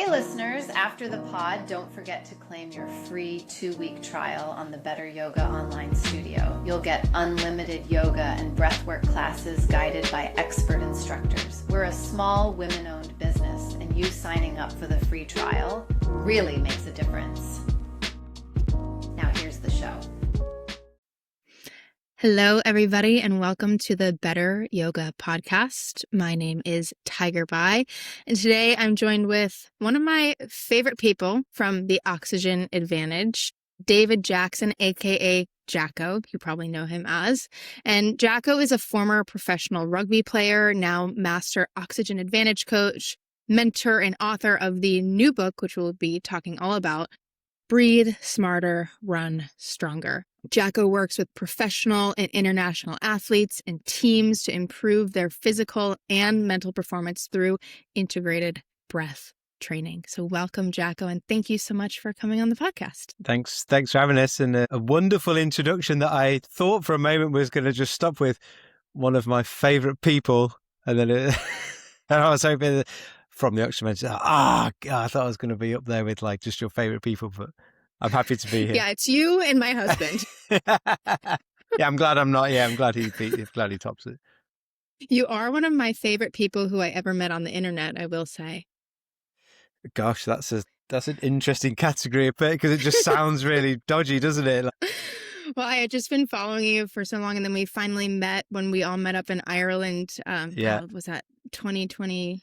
Hey listeners, after the pod, don't forget to claim your free 2-week trial on the Better Yoga Online Studio. You'll get unlimited yoga and breathwork classes guided by expert instructors. We're a small women-owned business, and you signing up for the free trial really makes a difference. Now here's the show. Hello, everybody, and welcome to the Better Yoga Podcast. My name is Tiger Bai, and today I'm joined with one of my favorite people from the Oxygen Advantage, David Jackson, aka Jacko. You probably know him as. And Jacko is a former professional rugby player, now master Oxygen Advantage coach, mentor, and author of the new book, which we'll be talking all about, Breathe Smarter, Run Stronger. Jacko works with professional and international athletes and teams to improve their physical and mental performance through integrated breath training. So welcome, Jacko, and thank you so much for coming on the podcast. Thanks for having us, and a wonderful introduction that I thought for a moment was going to just stop with one of my favorite people, and then and I was hoping that from the Oxygen, I thought I was going to be up there with like just your favorite people, but I'm happy to be here. Yeah, it's you and my husband. Yeah, I'm glad I'm not. Yeah, I'm glad he tops it. You are one of my favorite people who I ever met on the internet, I will say. Gosh, that's an interesting category because it just sounds really dodgy, doesn't it? Well, I had just been following you for so long, and then we finally met when we all met up in Ireland. God, was that 2023,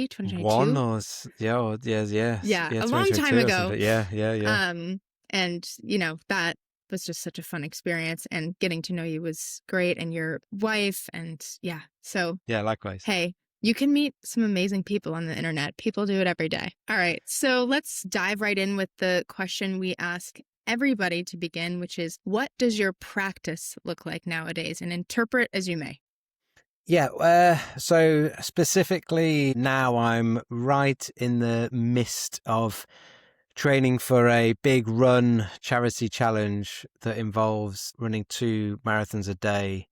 2022? One or yeah, a long time ago. Yeah. And you know, that was just such a fun experience, and getting to know you was great, and your wife, and yeah. So yeah, likewise. Hey, you can meet some amazing people on the internet. People do it every day. All right, so let's dive right in with the question we ask everybody to begin, which is, what does your practice look like nowadays? And interpret as you may. Yeah, so specifically now I'm right in the midst of training for a big run charity challenge that involves running 2 marathons a day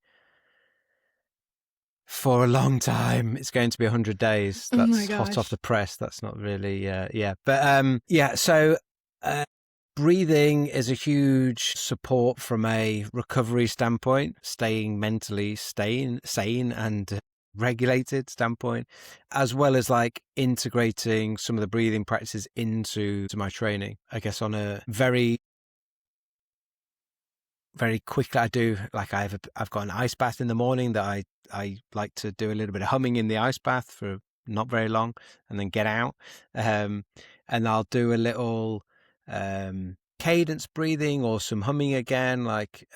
for a long time. It's going to be 100 days. That's Oh my gosh. Hot off the press. That's not really, But so breathing is a huge support from a recovery standpoint, staying mentally sane and regulated standpoint, as well as like integrating some of the breathing practices into my training. I guess on a very quick, I do like I've got an ice bath in the morning that I like to do a little bit of humming in the ice bath for not very long and then get out, and I'll do a little cadence breathing or some humming again, like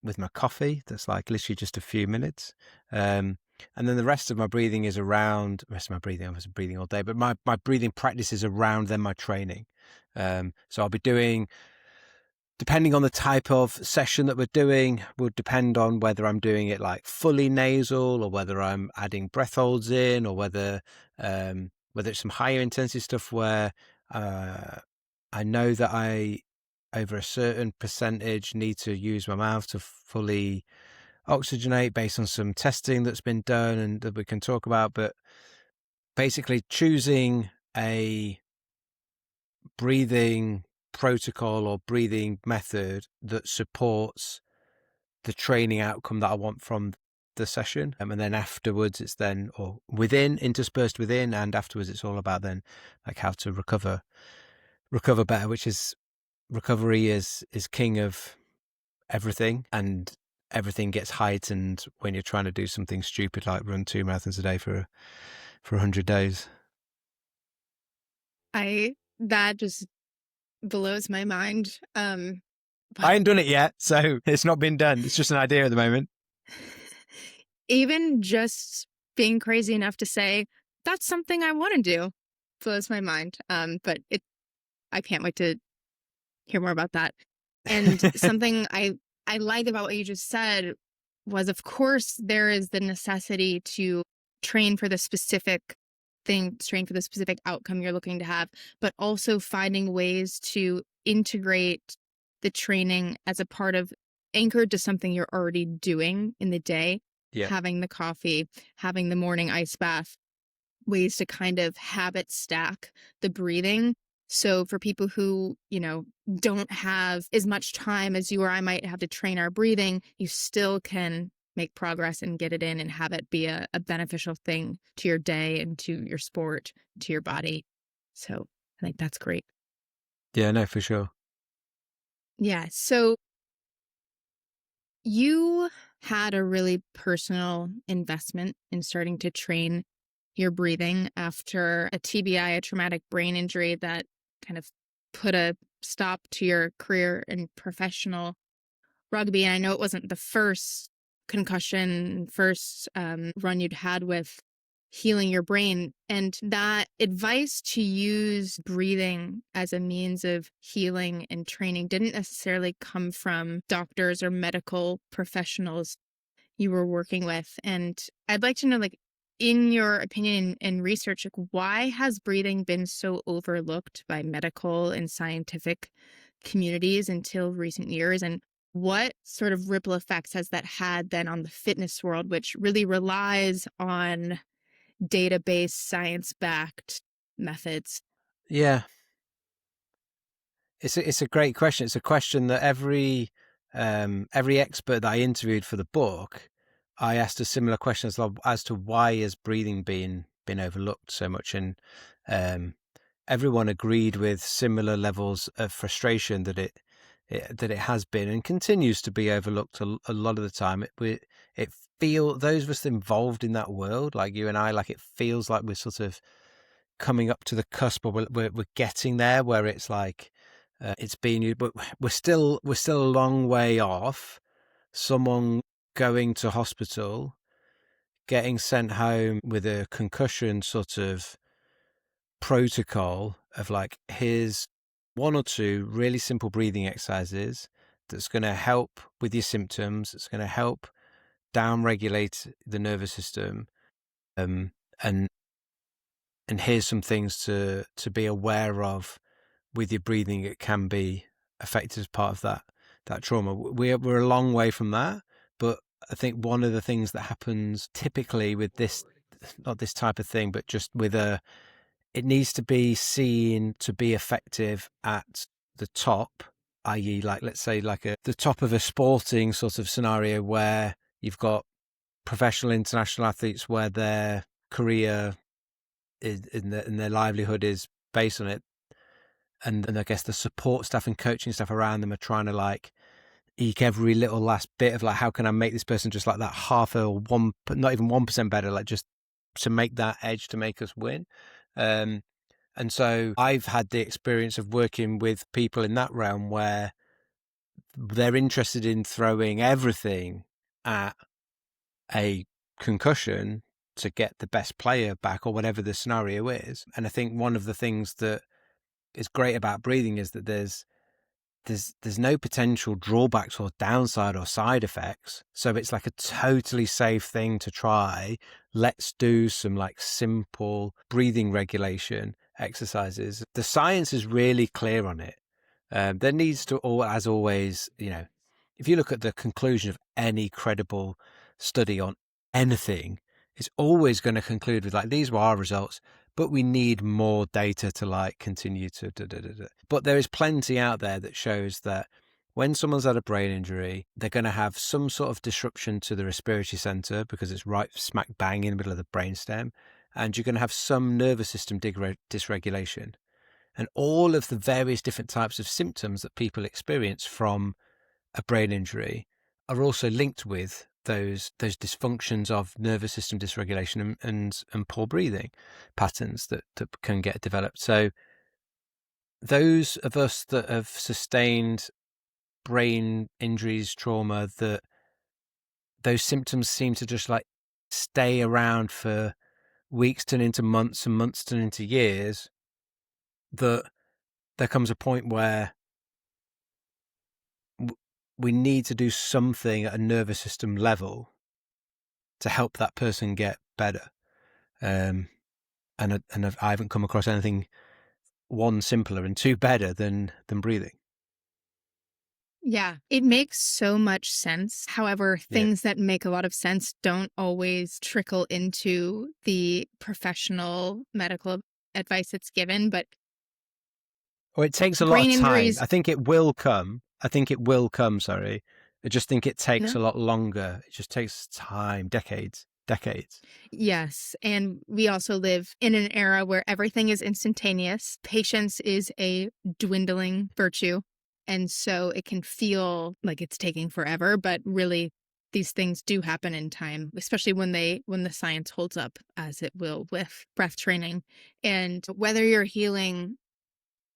with my coffee. That's like literally just a few minutes, and then the rest of my breathing is around. I was breathing all day, but my breathing practice is around then my training. So I'll be doing, depending on the type of session that we're doing, will depend on whether I'm doing it like fully nasal or whether I'm adding breath holds in, or whether it's some higher intensity stuff where I know that I, over a certain percentage, need to use my mouth to fully oxygenate based on some testing that's been done and that we can talk about. But basically choosing a breathing protocol or breathing method that supports the training outcome that I want from the session. And then afterwards it's then, or within, interspersed within, and afterwards it's all about then like how to recover better, which is, recovery is king of everything, and everything gets heightened when you're trying to do something stupid like run 2 marathons a day for 100 days. That just blows my mind. I ain't done it yet, so it's not been done. It's just an idea at the moment. Even just being crazy enough to say that's something I want to do blows my mind. But I can't wait to hear more about that. And something I like about what you just said was, of course, there is the necessity to train for the specific thing, train for the specific outcome you're looking to have, but also finding ways to integrate the training as a part of, anchored to something you're already doing in the day. Yeah. Having the coffee, having the morning ice bath, ways to kind of habit stack the breathing. So for people who, don't have as much time as you or I might have to train our breathing, you still can make progress and get it in and have it be a beneficial thing to your day and to your sport, to your body. So I think that's great. Yeah, no, for sure. Yeah. So you had a really personal investment in starting to train your breathing after a TBI, a traumatic brain injury that kind of put a stop to your career in professional rugby. And I know it wasn't the first concussion, first run you'd had with healing your brain. And that advice to use breathing as a means of healing and training didn't necessarily come from doctors or medical professionals you were working with. And I'd like to know, like, in your opinion and research, like, why has breathing been so overlooked by medical and scientific communities until recent years? And what sort of ripple effects has that had then on the fitness world, which really relies on database, science-backed methods? Yeah, it's a great question. It's a question that every expert that I interviewed for the book, I asked a similar question as to why has breathing been overlooked so much, and everyone agreed with similar levels of frustration that it has been and continues to be overlooked a lot of the time. It feel those of us involved in that world, like you and I, like it feels like we're sort of coming up to the cusp, or we're getting there, where it's like it's being used, but we're still a long way off. Someone going to hospital, getting sent home with a concussion sort of protocol of like, here's one or two really simple breathing exercises that's going to help with your symptoms. It's going to help down regulate the nervous system, um, and here's some things to be aware of with your breathing. It can be affected as part of that trauma. We're a long way from that, but I think one of the things that happens typically with this, not this type of thing, but just with it needs to be seen to be effective at the top, i.e., like, let's say, like the top of a sporting sort of scenario where you've got professional international athletes where their career is and their livelihood is based on it. And I guess the support staff and coaching staff around them are trying to like eke every little last bit of like, how can I make this person just like that half or one, not even 1% better, like just to make that edge to make us win. And so I've had the experience of working with people in that realm where they're interested in throwing everything at a concussion to get the best player back or whatever the scenario is. And I think one of the things that is great about breathing is that there's no potential drawbacks or downside or side effects. So it's like a totally safe thing to try. Let's do some like simple breathing regulation exercises. The science is really clear on it. There needs to, as always, if you look at the conclusion of any credible study on anything, it's always going to conclude with like, these were our results, but we need more data to like continue to But there is plenty out there that shows that when someone's had a brain injury, they're going to have some sort of disruption to the respiratory center because it's right smack bang in the middle of the brainstem, and you're going to have some nervous system dysregulation. And all of the various different types of symptoms that people experience from a brain injury are also linked with those dysfunctions of nervous system dysregulation and poor breathing patterns that can get developed. So those of us that have sustained brain injuries, trauma, that those symptoms seem to just like stay around for weeks, turn into months, and months turn into years, that there comes a point where we need to do something at a nervous system level to help that person get better. And I haven't come across anything, one, simpler, and two, better than breathing. Yeah, it makes so much sense. However, Yeah. things that make a lot of sense don't always trickle into the professional medical advice that's given. But Or it takes a lot of brain time. injuries, I think it will come. I think it will come, sorry. I just think it takes no? a lot longer. It just takes time, decades, decades. Yes. And we also live in an era where everything is instantaneous. Patience is a dwindling virtue. And so it can feel like it's taking forever, but really these things do happen in time, especially when the science holds up as it will with breath training. And whether you're healing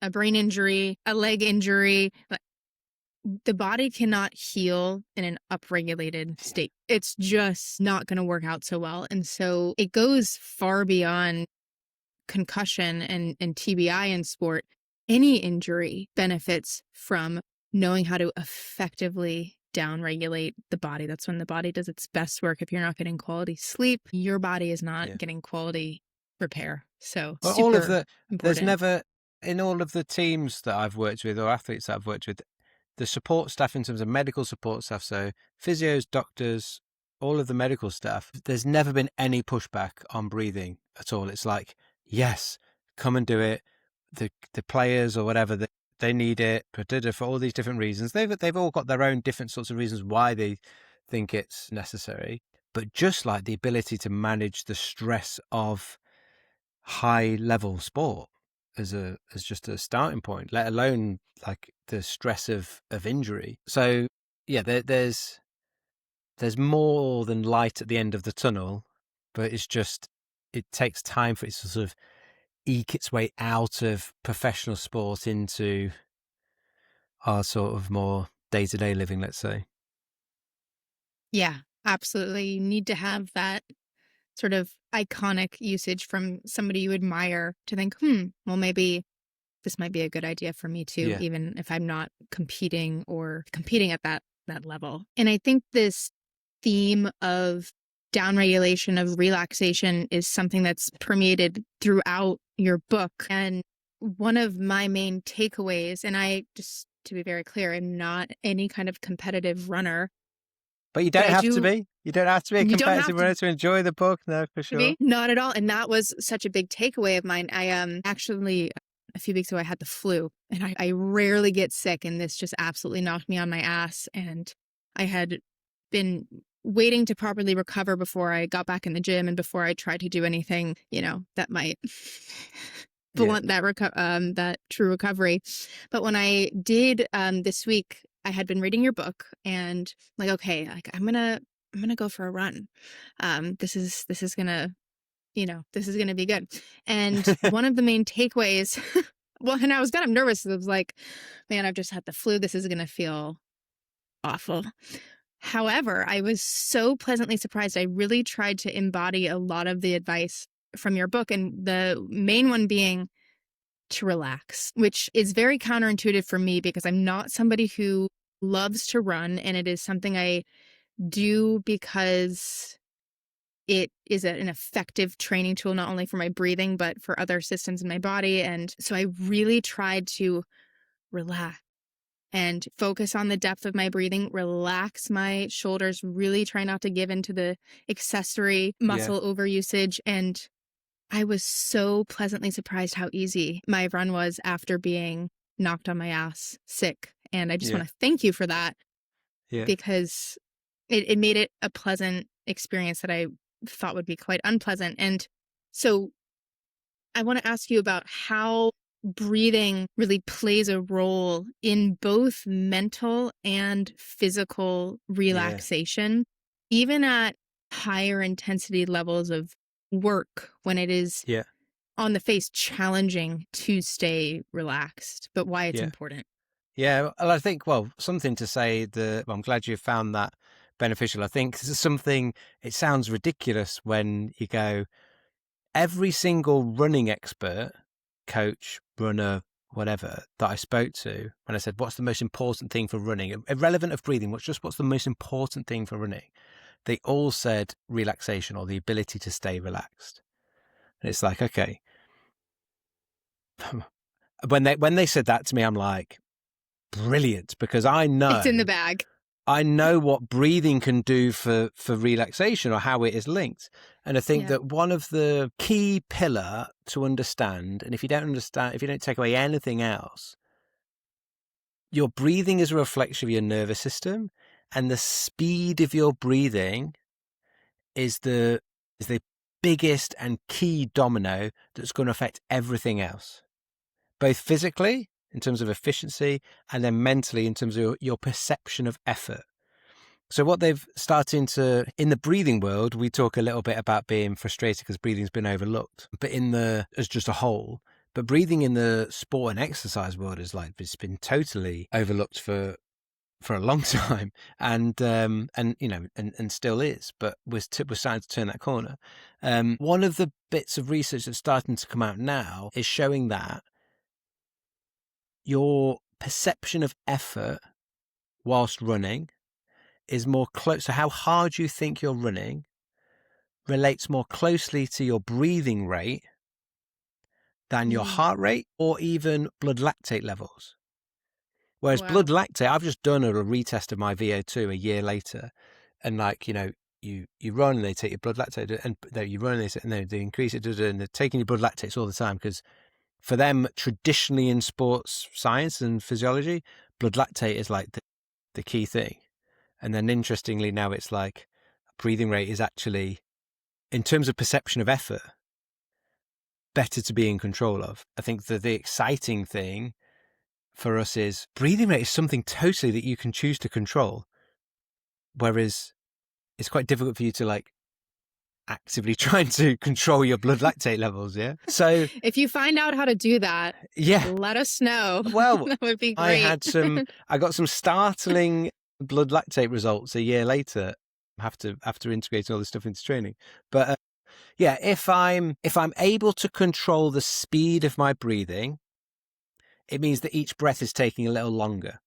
a brain injury, a leg injury, the body cannot heal in an upregulated state. It's just not going to work out so well. And so it goes far beyond concussion and TBI in sport. Any injury benefits from knowing how to effectively downregulate the body. That's when the body does its best work. If you're not getting quality sleep, your body is not Yeah. getting quality repair. So Well, super there's important. never, in all of the teams that I've worked with or athletes that I've worked with, the support staff in terms of medical support staff, so physios, doctors, all of the medical staff, there's never been any pushback on breathing at all. It's like, yes, come and do it. The players or whatever, they need it for all these different reasons. They've all got their own different sorts of reasons why they think it's necessary. But just like the ability to manage the stress of high level sport as just a starting point, let alone like the stress of injury. So yeah, there's more than light at the end of the tunnel, but it takes time for it to sort of eke its way out of professional sport into our sort of more day-to-day living, let's say. Yeah, absolutely. You need to have that sort of iconic usage from somebody you admire to think, well, maybe this might be a good idea for me too, Yeah. even if I'm not competing at that level. And I think this theme of downregulation, of relaxation, is something that's permeated throughout your book. And one of my main takeaways, and I just to be very clear, I'm not any kind of competitive runner. But you But don't I have to do, be. You don't have to be a you don't have competitive runner to enjoy the book, no, for to sure. be. Not at all. And that was such a big takeaway of mine. I actually a few weeks ago I had the flu, and I rarely get sick, and this just absolutely knocked me on my ass. And I had been waiting to properly recover before I got back in the gym and before I tried to do anything, that might blunt that true recovery. But when I did this week, I had been reading your book and like, okay, like I'm gonna go for a run. This is gonna this is gonna be good. And one of the main takeaways, well, and I was kind of nervous. It was like, man, I've just had the flu. This is gonna feel awful. However, I was so pleasantly surprised. I really tried to embody a lot of the advice from your book, and the main one being to relax, which is very counterintuitive for me because I'm not somebody who loves to run, and it is something I do because it is an effective training tool, not only for my breathing, but for other systems in my body. And so I really tried to relax and focus on the depth of my breathing, relax my shoulders, really try not to give into the accessory muscle overusage. And I was so pleasantly surprised how easy my run was after being knocked on my ass sick. And I just want to thank you for that because it made it a pleasant experience that I thought would be quite unpleasant. And so I want to ask you about how breathing really plays a role in both mental and physical relaxation, even at higher intensity levels of work when it is on the face challenging to stay relaxed, but why it's important. Yeah, well, I think, something to say I'm glad you found that beneficial. I think this is something, it sounds ridiculous when you go, every single running expert, coach, runner, whatever, that I spoke to, when I said, what's the most important thing for running? Irrelevant of breathing, what's the most important thing for running? They all said relaxation or the ability to stay relaxed. And it's like, okay. When they said that to me, I'm like, brilliant because I It's in the bag. know what breathing can do for relaxation or how it is linked. And I think that one of the key pillar to understand, and if you don't take away anything else, your breathing is a reflection of your nervous system, and the speed of your breathing is the biggest and key domino that's going to affect everything else, both physically in terms of efficiency and then mentally in terms of your perception of effort. So what they've started to, in the breathing world, we talk a little bit about being frustrated because breathing's been overlooked, but as just a whole. But breathing in the sport and exercise world is like, it's been totally overlooked for a long time, and still is. But we're starting to turn that corner. One of the bits of research that's starting to come out now is showing that your perception of effort whilst running is more close. So how hard you think you're running relates more closely to your breathing rate than your heart rate or even blood lactate levels. Whereas blood lactate, I've just done a retest of my VO2 a year later, and you run and they take your blood lactate, and you run and they increase it, and they're taking your blood lactates all the time because for them, traditionally in sports science and physiology, blood lactate is like the key thing. And then interestingly, now it's like breathing rate is actually, in terms of perception of effort, better to be in control of. I think that the exciting thing for us is breathing rate is something totally that you can choose to control. Whereas it's quite difficult for you to actively trying to control your blood lactate levels. Yeah. So if you find out how to do that, let us know. Well, that would be great. I got some startling blood lactate results a year later. After integrating all this stuff into training. But if I'm able to control the speed of my breathing, it means that each breath is taking a little longer.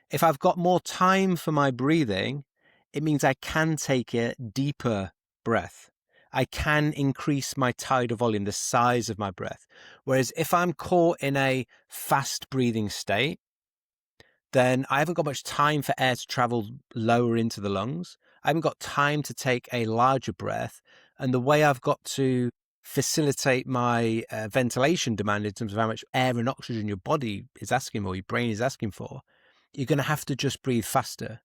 If I've got more time for my breathing, it means I can take a deeper breath. I can increase my tidal volume, the size of my breath. Whereas if I'm caught in a fast breathing state, then I haven't got much time for air to travel lower into the lungs. I haven't got time to take a larger breath. And the way I've got to facilitate my ventilation demand in terms of how much air and oxygen your body is asking for, your brain is asking for, you're going to have to just breathe faster.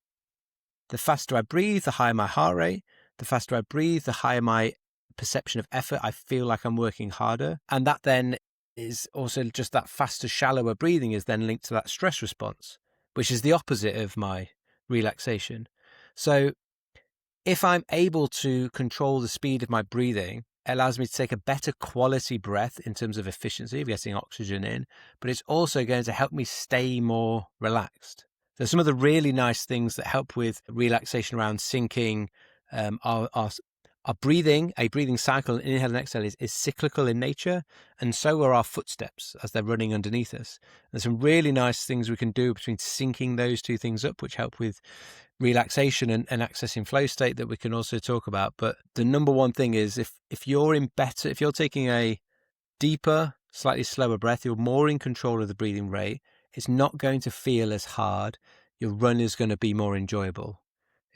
The faster I breathe, the higher my heart rate. The faster I breathe, the higher my perception of effort. I feel like I'm working harder. And that then is also just that faster, shallower breathing is then linked to that stress response, which is the opposite of my relaxation. So if I'm able to control the speed of my breathing, it allows me to take a better quality breath in terms of efficiency of getting oxygen in, but it's also going to help me stay more relaxed. So some of the really nice things that help with relaxation around syncing our breathing, a breathing cycle, inhale and exhale is cyclical in nature, and so are our footsteps as they're running underneath us. There's some really nice things we can do between syncing those two things up, which help with relaxation and accessing flow state that we can also talk about. But the number one thing is if you're taking a deeper, slightly slower breath, you're more in control of the breathing rate. It's not going to feel as hard. Your run is going to be more enjoyable.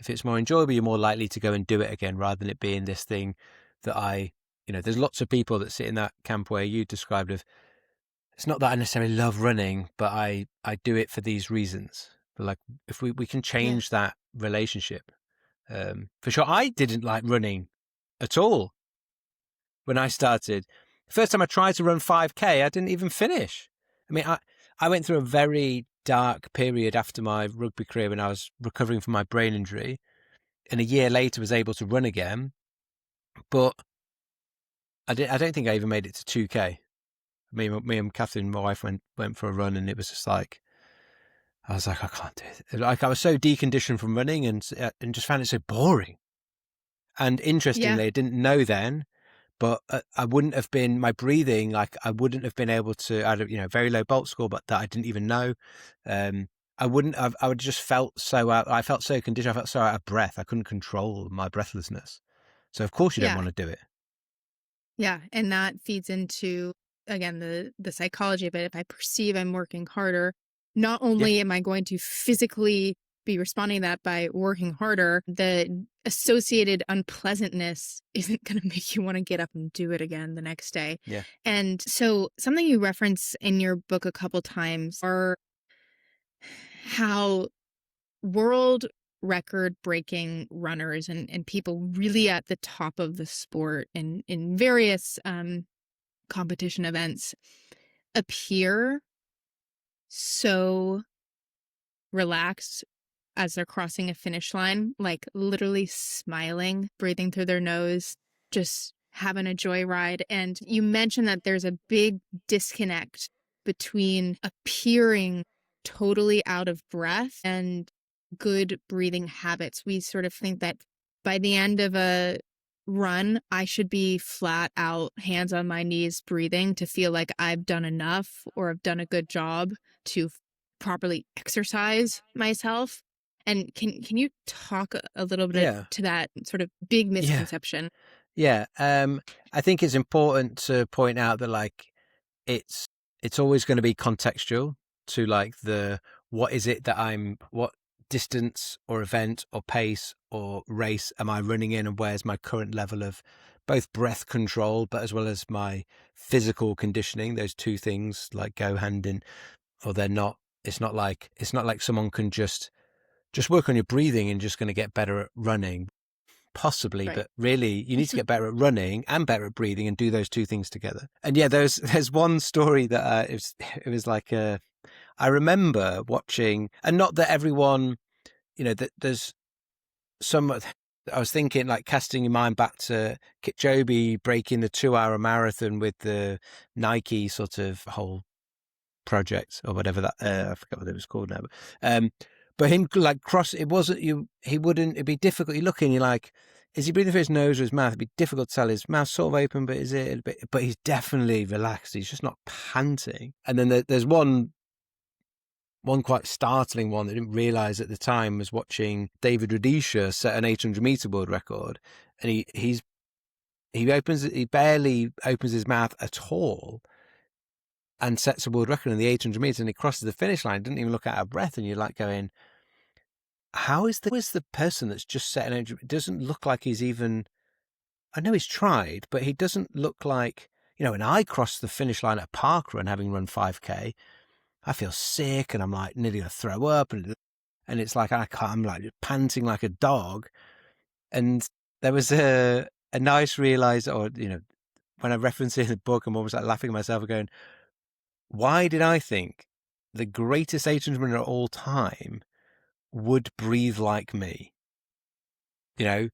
If it's more enjoyable, you're more likely to go and do it again rather than it being this thing that there's lots of people that sit in that camp where you described of, it's not that I necessarily love running, but I do it for these reasons. But if we can change that relationship, for sure. I didn't like running at all when I started. The first time I tried to run 5K, I didn't even finish. I mean, I went through a very dark period after my rugby career when I was recovering from my brain injury, and a year later was able to run again. But I don't think I even made it to 2K. Me and Catherine, my wife, went for a run, and it was just like, I was like, I can't do it. Like, I was so deconditioned from running and just found it so boring. And interestingly, I didn't know then, but I wouldn't have been, my breathing, I wouldn't have been able to, I had very low Bolt score, but that I didn't even know. I would have just felt so out, I felt so conditioned, I felt so out of breath. I couldn't control my breathlessness. So of course you don't want to do it. Yeah. And that feeds into, again, the psychology of it. If I perceive I'm working harder, not only am I going to physically be responding to that by working harder, the associated unpleasantness isn't going to make you want to get up and do it again the next day. Yeah. And so something you reference in your book a couple times are how world record breaking runners and people really at the top of the sport in various competition events appear so relaxed as they're crossing a finish line, like literally smiling, breathing through their nose, just having a joyride. And you mentioned that there's a big disconnect between appearing totally out of breath and good breathing habits. We sort of think that by the end of a run, I should be flat out, hands on my knees, breathing to feel like I've done enough or I've done a good job to properly exercise myself. And can you talk a little bit to that sort of big misconception? Yeah. I think it's important to point out that like it's always going to be contextual to like what distance or event or pace or race am I running in, and where's my current level of both breath control, but as well as my physical conditioning. Those two things like go hand in, or they're not. It's not like someone can just work on your breathing and just going to get better at running. Possibly, Right. But really you need to get better at running and better at breathing and do those two things together. And yeah, there's one story that it was like I remember watching, and not that everyone, that there's some. I was thinking, like, casting your mind back to Kipchoge breaking the 2-hour marathon with the Nike sort of whole project or whatever that I forgot what it was called now, but him like it wasn't he wouldn't, it'd be difficult. You look in, you're like, is he breathing through his nose or his mouth? It'd be difficult to tell. His mouth's sort of open, but is it a bit, but he's definitely relaxed. He's just not panting. And then there's one quite startling one that I didn't realize at the time, was watching David Rudisha set an 800-meter world record, and he barely opens his mouth at all and sets a world record in the 800 meters, and he crosses the finish line, didn't even look out of breath. And you're like going, how is the person that's just set an 800? It doesn't look like he's even, I know he's tried, but he doesn't look like, when I cross the finish line at a park run, having run 5K, I feel sick and I'm like nearly going to throw up. And it's like, I'm like panting like a dog. And there was a nice realize, or, when I reference it in the book, I'm almost like laughing at myself and going, why did I think the greatest 800 runner of all time would breathe like me? And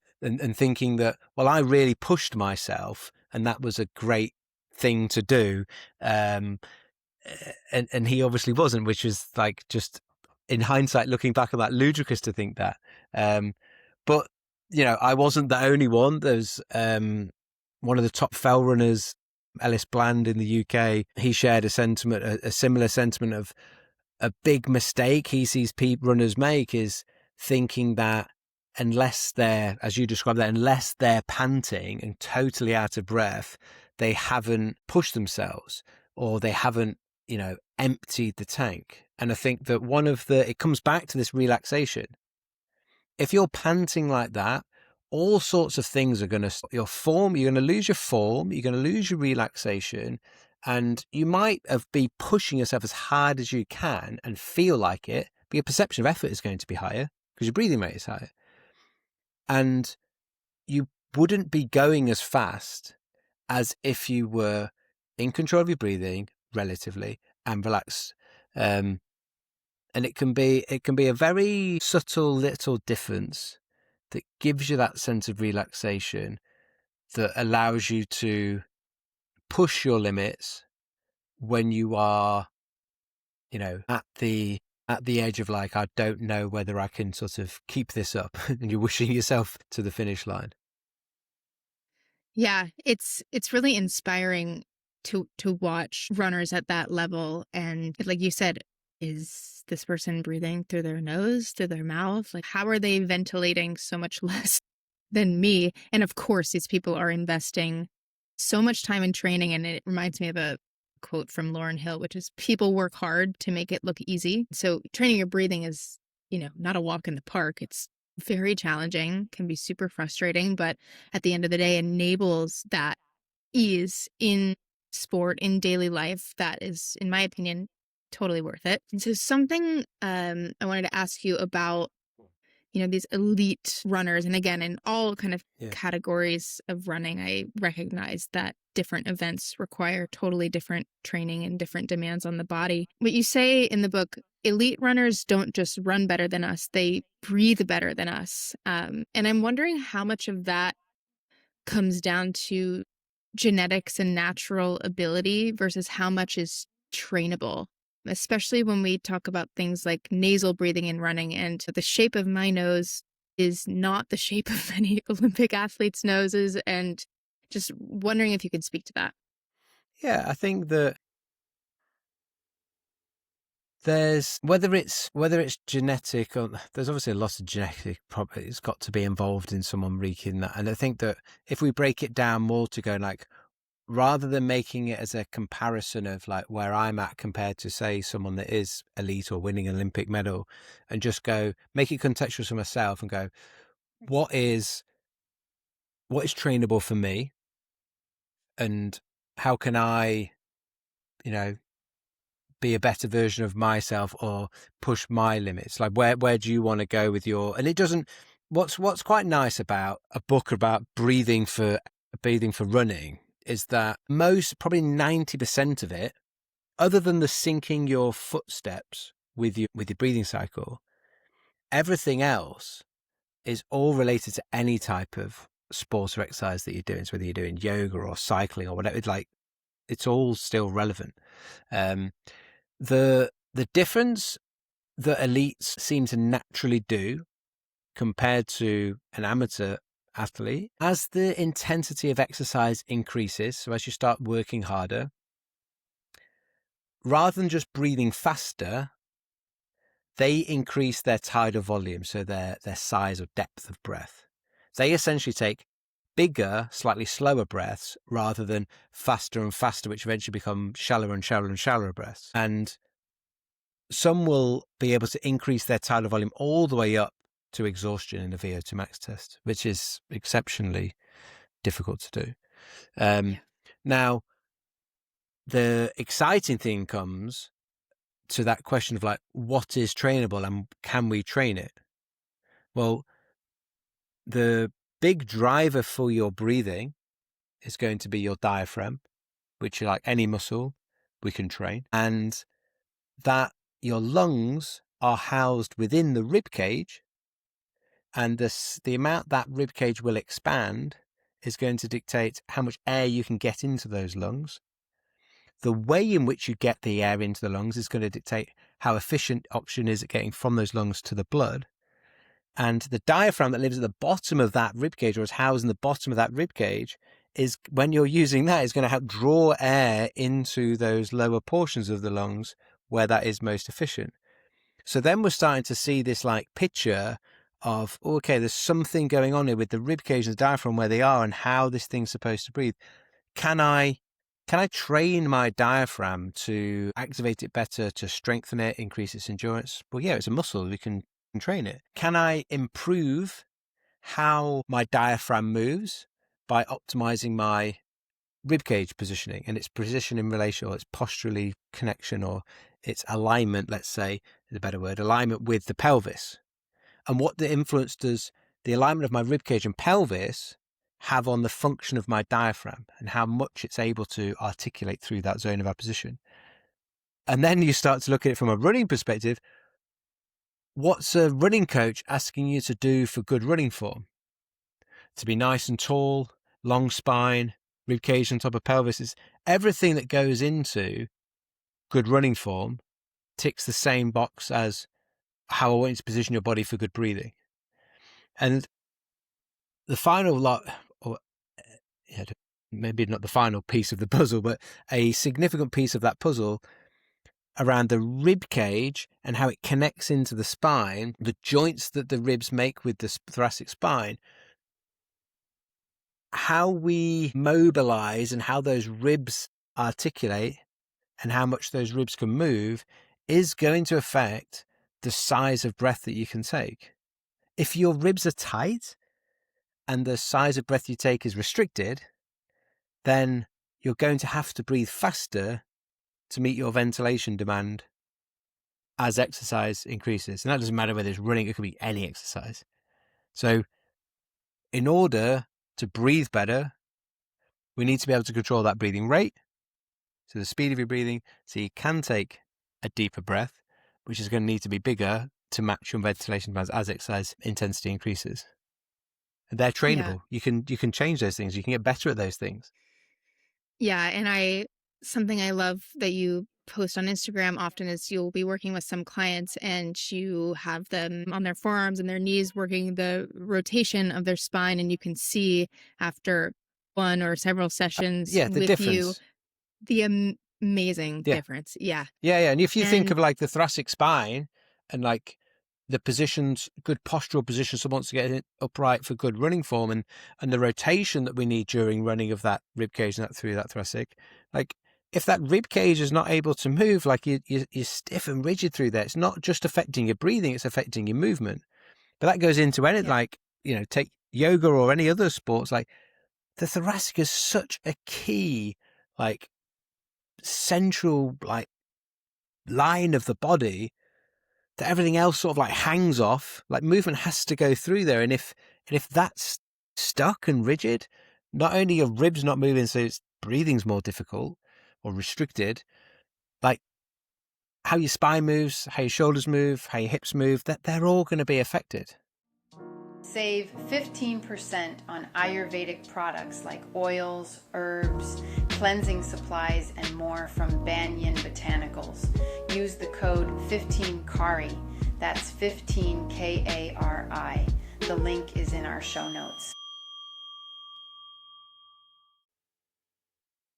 thinking that, well, I really pushed myself and that was a great thing to do. And he obviously wasn't, which is like, just in hindsight, looking back on that, ludicrous to think that. But, I wasn't the only one. There's one of the top fell runners, Ellis Bland in the UK, he shared a similar sentiment of a big mistake he sees runners make is thinking that unless they're, as you described that, unless they're panting and totally out of breath, they haven't pushed themselves, or they haven't, emptied the tank. And I think that it comes back to this relaxation. If you're panting like that, all sorts of things are going to stop your form. You're going to lose your form. You're going to lose your relaxation. And you might be pushing yourself as hard as you can and feel like it, but your perception of effort is going to be higher because your breathing rate is higher. And you wouldn't be going as fast as if you were in control of your breathing relatively and relaxed. And it can be a very subtle little difference that gives you that sense of relaxation that allows you to push your limits when you are, at the edge of like, I don't know whether I can sort of keep this up, and you're wishing yourself to the finish line. Yeah, it's really inspiring to watch runners at that level. And like you said, is this person breathing through their nose, through their mouth? Like, how are they ventilating so much less than me? And of course, these people are investing so much time in training. And it reminds me of a quote from Lauryn Hill, which is people work hard to make it look easy. So training your breathing is, not a walk in the park. It's very challenging, can be super frustrating, but at the end of the day enables that ease in sport, in daily life, that is, in my opinion, totally worth it. And so something I wanted to ask you about, these elite runners. And again, in all kind of categories of running, I recognize that different events require totally different training and different demands on the body. But you say in the book, elite runners don't just run better than us, they breathe better than us. And I'm wondering how much of that comes down to genetics and natural ability versus how much is trainable, especially when we talk about things like nasal breathing and running. And the shape of my nose is not the shape of many Olympic athletes' noses. And just wondering if you could speak to that. Yeah, I think that there's whether it's genetic or there's obviously a lot of genetic it's got to be involved in someone wreaking that. And I think that if we break it down more to go like, rather than making it as a comparison of like where I'm at compared to say someone that is elite or winning an Olympic medal, and just go make it contextual for myself and go, what is trainable for me, and how can I, be a better version of myself or push my limits? Like where do you want to go with your, and it doesn't, what's quite nice about a book about breathing for running is that probably 90% of it, other than the syncing your footsteps with your breathing cycle, everything else is all related to any type of sport or exercise that you're doing. So whether you're doing yoga or cycling or whatever, it's all still relevant. The difference that elites seem to naturally do compared to an amateur athlete, as the intensity of exercise increases, so as you start working harder, rather than just breathing faster, they increase their tidal volume, so their size or depth of breath. They essentially take bigger, slightly slower breaths rather than faster and faster, which eventually become shallower and shallower and shallower breaths. And some will be able to increase their tidal volume all the way up to exhaustion in a VO2 max test, which is exceptionally difficult to do. Now, the exciting thing comes to that question of like, what is trainable and can we train it? Well, the big driver for your breathing is going to be your diaphragm, which, like any muscle, we can train, and that your lungs are housed within the rib cage, and the amount that rib cage will expand is going to dictate how much air you can get into those lungs. The way in which you get the air into the lungs is going to dictate how efficient oxygen is at getting from those lungs to the blood. And the diaphragm that lives at the bottom of that rib cage, or is housed in the bottom of that rib cage, is, when you're using that, is going to help draw air into those lower portions of the lungs where that is most efficient. So then we're starting to see this like picture of, okay, there's something going on here with the rib cage and the diaphragm, where they are and how this thing's supposed to breathe. Can I train my diaphragm to activate it better, to strengthen it, increase its endurance? Well, yeah, it's a muscle. We can train it. Can I improve how my diaphragm moves by optimizing my ribcage positioning and its position in relation, or its posturally connection, or its alignment, let's say is a better word, alignment with the pelvis? And what the influence does the alignment of my ribcage and pelvis have on the function of my diaphragm and how much it's able to articulate through that zone of apposition? And then you start to look at it from a running perspective. What's a running coach asking you to do for good running form? To be nice and tall, long spine, rib cage on top of pelvis. Is everything that goes into good running form ticks the same box as how I want you to position your body for good breathing. And the final lot, or maybe not the final piece of the puzzle, but a significant piece of that puzzle around the rib cage and how it connects into the spine, the joints that the ribs make with the thoracic spine, how we mobilize and how those ribs articulate and how much those ribs can move is going to affect the size of breath that you can take. If your ribs are tight and the size of breath you take is restricted, then you're going to have to breathe faster to meet your ventilation demand as exercise increases. And that doesn't matter whether it's running, it could be any exercise. So in order to breathe better, we need to be able to control that breathing rate, so the speed of your breathing, so you can take a deeper breath, which is going to need to be bigger to match your ventilation demands as exercise intensity increases. And they're trainable. You can change those things. You can get better at those things. Yeah, and something I love that you post on Instagram often is you'll be working with some clients and you have them on their forearms and their knees working the rotation of their spine, and you can see after one or several sessions the with difference. you the amazing difference. Yeah. And if you think of like the thoracic spine and like the positions, good postural position someone wants to get it upright for good running form, and the rotation that we need during running of that rib cage and that through that thoracic, like if that rib cage is not able to move, like you're stiff and rigid through there, it's not just affecting your breathing, it's affecting your movement. But that goes into any like, take yoga or any other sports. Like the thoracic is such a key, like central, like line of the body that everything else sort of like hangs off. Like movement has to go through there, and if that's stuck and rigid, not only your ribs not moving, so it's breathing's more difficult or restricted, like how your spine moves, how your shoulders move, how your hips move, that they're all going to be affected. Save 15% on Ayurvedic products like oils, herbs, cleansing supplies, and more from Banyan Botanicals. Use the code 15KARI. That's 15 KARI. The link is in our show notes.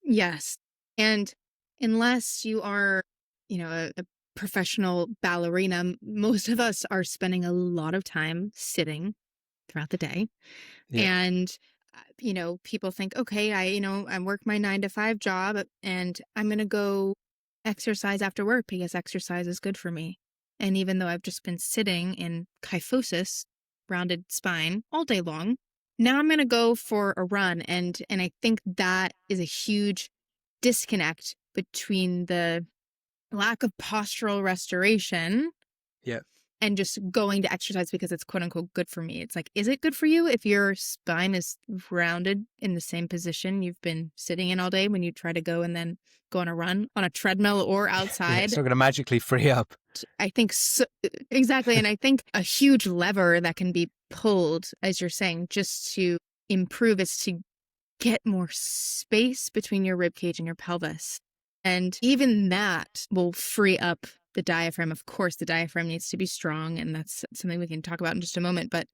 Yes. And unless you are, a professional ballerina, most of us are spending a lot of time sitting throughout the day. And, people think, okay, I work my 9-to-5 job and I'm going to go exercise after work because exercise is good for me. And even though I've just been sitting in kyphosis, rounded spine all day long, now I'm going to go for a run. And I think that is a huge disconnect between the lack of postural restoration and just going to exercise because it's quote unquote good for me. It's like, is it good for you if your spine is rounded in the same position you've been sitting in all day when you try to go and then go on a run on a treadmill or outside? It's not going to magically free up. I think so, exactly. And I think a huge lever that can be pulled, as you're saying, just to improve is to get more space between your rib cage and your pelvis. And even that will free up the diaphragm. Of course, the diaphragm needs to be strong, and that's something we can talk about in just a moment. But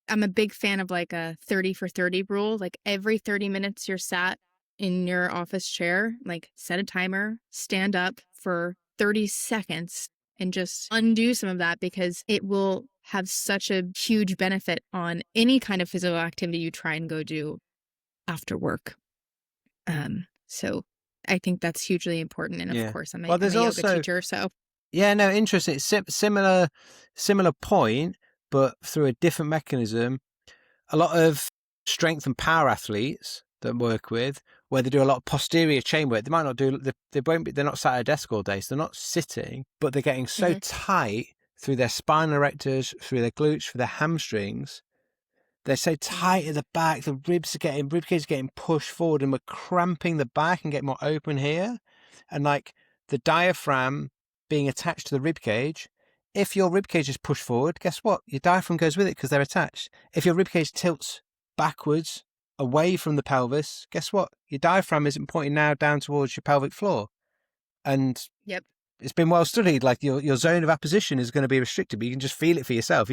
I'm a big fan of like a 30 for 30 rule. Like every 30 minutes you're sat in your office chair, like set a timer, stand up for 30 seconds and just undo some of that, because it will have such a huge benefit on any kind of physical activity you try and go do after work. So I think that's hugely important. And of course, I'm a yoga teacher, so. Yeah, no, interesting. It's similar point, but through a different mechanism. A lot of strength and power athletes that I work with, where they do a lot of posterior chain work, they might not do, they're not sat at a desk all day, so they're not sitting, but they're getting so tight through their spinal erectors, through their glutes, through their hamstrings. They're so tight at the back, the rib cage is getting pushed forward, and we're cramping the back and getting more open here. And like the diaphragm being attached to the rib cage, if your rib cage is pushed forward, guess what? Your diaphragm goes with it because they're attached. If your rib cage tilts backwards, away from the pelvis, guess what? Your diaphragm isn't pointing now down towards your pelvic floor. And it's been well studied, like your zone of apposition is going to be restricted, but you can just feel it for yourself.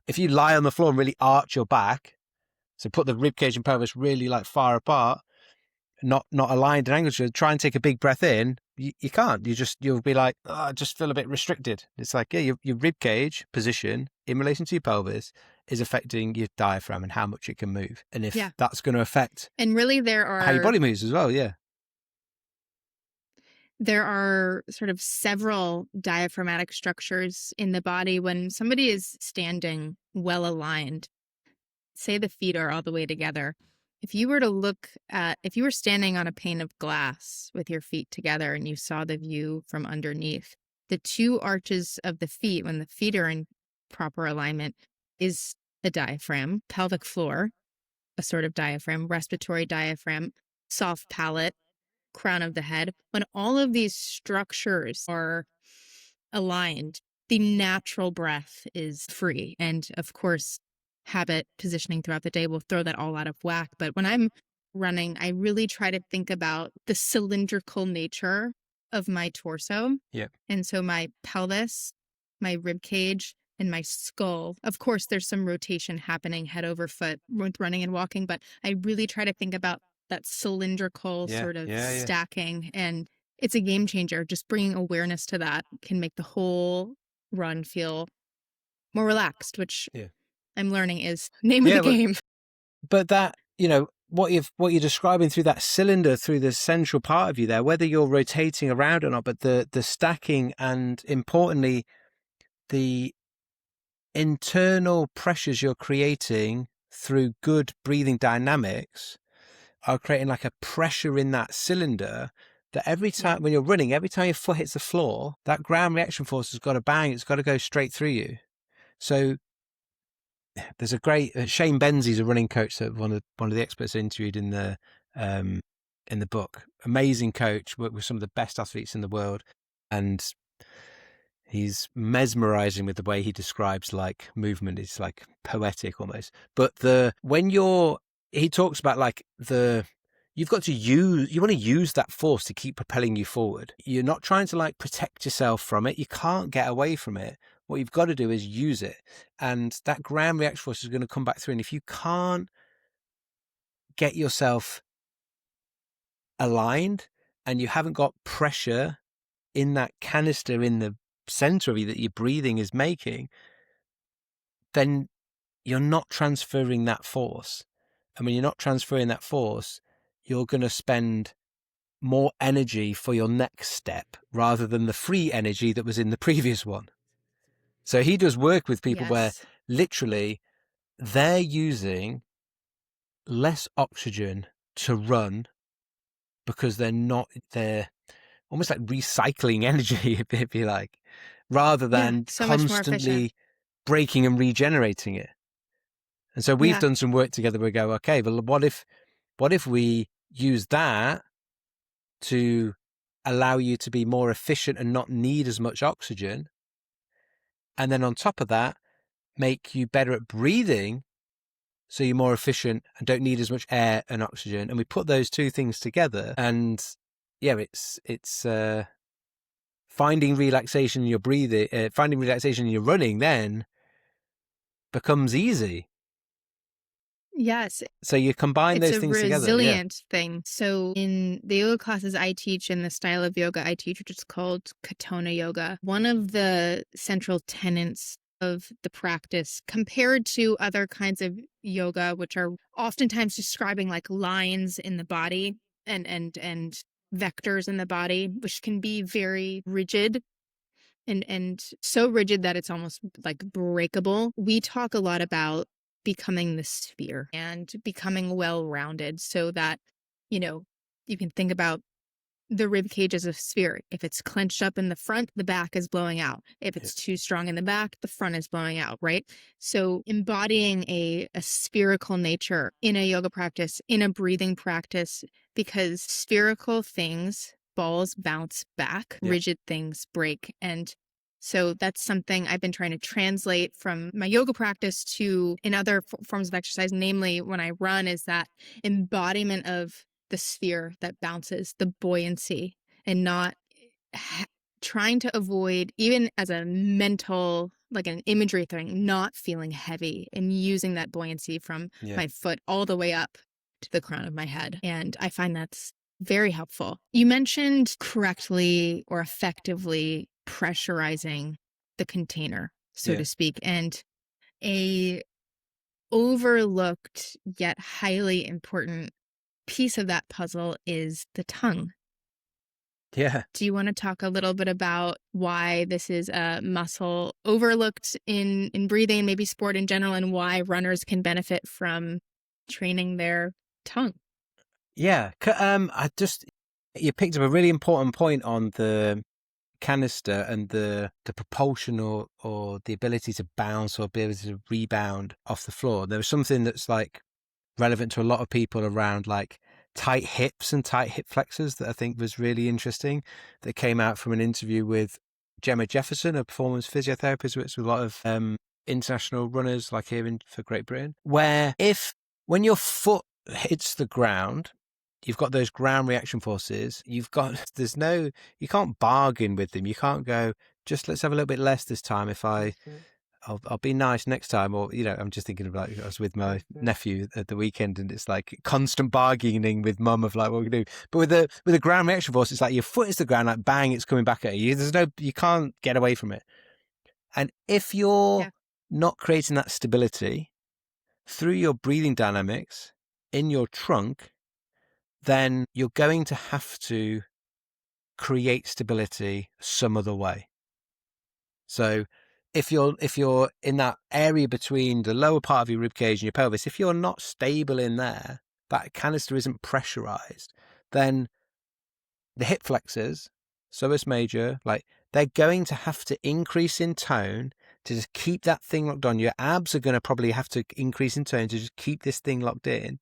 If you lie on the floor and really arch your back, so put the rib cage and pelvis really like far apart, not aligned and angled, try and take a big breath in, you can't. You'll be like, oh, I just feel a bit restricted. It's like, your rib cage position in relation to your pelvis is affecting your diaphragm and how much it can move. And if that's going to affect and really how your body moves as well, there are sort of several diaphragmatic structures in the body when somebody is standing well aligned. Say the feet are all the way together. If you were standing on a pane of glass with your feet together and you saw the view from underneath, the two arches of the feet, when the feet are in proper alignment, is a diaphragm, pelvic floor, a sort of diaphragm, respiratory diaphragm, soft palate, crown of the head. When all of these structures are aligned, the natural breath is free. And of course, habit positioning throughout the day will throw that all out of whack. But when I'm running, I really try to think about the cylindrical nature of my torso. Yeah. And so my pelvis, my rib cage, and my skull. Of course, there's some rotation happening head over foot with running and walking, but I really try to think about that cylindrical sort of stacking. And it's a game changer. Just bringing awareness to that can make the whole run feel more relaxed, which I'm learning is name of the game. But that, what you're describing through that cylinder, through the central part of you there, whether you're rotating around or not, but the stacking and importantly, the internal pressures you're creating through good breathing dynamics are creating like a pressure in that cylinder that every time when you're running, every time your foot hits the floor, that ground reaction force has got to bang, it's got to go straight through you. So there's a great Shane Benzie's a running coach that one of the experts interviewed in the book. Amazing coach, worked with some of the best athletes in the world, and he's mesmerizing with the way he describes like movement. It's like poetic almost. But he talks about like you want to use that force to keep propelling you forward. You're not trying to like protect yourself from it. You can't get away from it. What you've got to do is use it. And that ground reaction force is going to come back through. And if you can't get yourself aligned and you haven't got pressure in that canister in the center of you that your breathing is making, then you're not transferring that force. And when you're not transferring that force, you're going to spend more energy for your next step rather than the free energy that was in the previous one. So he does work with people where literally they're using less oxygen to run because they're almost like recycling energy, if you like, rather than constantly breaking and regenerating it. And so we've done some work together. We go, okay, well, what if we use that to allow you to be more efficient and not need as much oxygen? And then on top of that, make you better at breathing so you're more efficient and don't need as much air and oxygen. And we put those two things together, and it's finding relaxation in your breathing, finding relaxation in your running then becomes easy. Yes. So you combine those things together. It's a resilient thing. So in the yoga classes I teach and the style of yoga I teach, which is called Katona yoga, one of the central tenets of the practice compared to other kinds of yoga, which are oftentimes describing like lines in the body and vectors in the body, which can be very rigid and so rigid that it's almost like breakable. We talk a lot about becoming the sphere and becoming well-rounded so that, you can think about the rib cage as a sphere. If it's clenched up in the front, the back is blowing out. If it's too strong in the back, the front is blowing out, right? So embodying a spherical nature in a yoga practice, in a breathing practice, because spherical things, balls bounce back, rigid things break. And so that's something I've been trying to translate from my yoga practice to in other forms of exercise, namely when I run, is that embodiment of the sphere that bounces, the buoyancy, and not trying to avoid, even as a mental, like an imagery thing, not feeling heavy and using that buoyancy from my foot all the way up to the crown of my head. And I find that's very helpful. You mentioned correctly or effectively pressurizing the container, so to speak, and a overlooked yet highly important piece of that puzzle is the tongue. Yeah. Do you want to talk a little bit about why this is a muscle overlooked in breathing and maybe sport in general, and why runners can benefit from training their tongue? Yeah. You picked up a really important point on the canister and the propulsion or the ability to bounce or be able to rebound off the floor. There was something that's like relevant to a lot of people around like tight hips and tight hip flexors that I think was really interesting, that came out from an interview with Gemma Jefferson, a performance physiotherapist, which with a lot of international runners like here for Great Britain, where when your foot hits the ground, you've got those ground reaction forces. You can't bargain with them. You can't go, just let's have a little bit less this time. I'll be nice next time. Or, I'm just thinking of like, I was with my nephew at the weekend, and it's like constant bargaining with mum of like, what we do. But with the ground reaction force, it's like your foot is the ground, like bang, it's coming back at you. You can't get away from it. And if you're not creating that stability through your breathing dynamics in your trunk, then you're going to have to create stability some other way. So if you're in that area between the lower part of your rib cage and your pelvis, if you're not stable in there, that canister isn't pressurized, then the hip flexors, psoas major, like they're going to have to increase in tone to just keep that thing locked on. Your abs are going to probably have to increase in tone to just keep this thing locked in.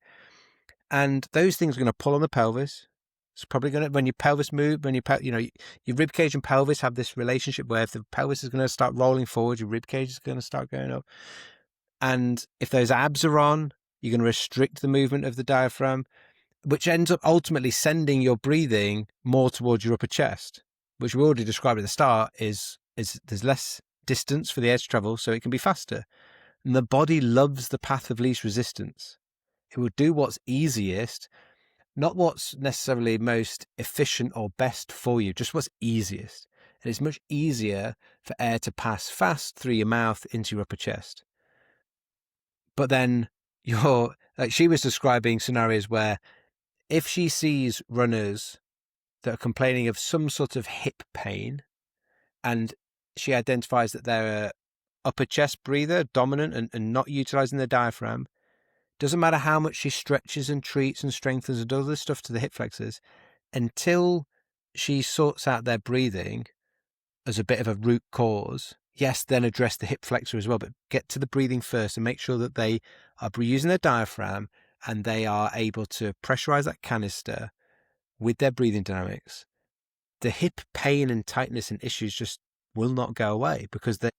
And those things are going to pull on the pelvis. It's probably going to, when your pelvis move, your rib cage and pelvis have this relationship where if the pelvis is going to start rolling forward, your rib cage is going to start going up. And if those abs are on, you're going to restrict the movement of the diaphragm, which ends up ultimately sending your breathing more towards your upper chest, which we already described at the start is there's less distance for the air to travel, so it can be faster. And the body loves the path of least resistance. It will do what's easiest, not what's necessarily most efficient or best for you, just what's easiest. And it's much easier for air to pass fast through your mouth into your upper chest. But then she was describing scenarios where if she sees runners that are complaining of some sort of hip pain, and she identifies that they're a upper chest breather, dominant and not utilizing the diaphragm, doesn't matter how much she stretches and treats and strengthens and does other stuff to the hip flexors, until she sorts out their breathing as a bit of a root cause. Yes, then address the hip flexor as well, but get to the breathing first and make sure that they are using their diaphragm and they are able to pressurize that canister with their breathing dynamics. The hip pain and tightness and issues just will not go away, because the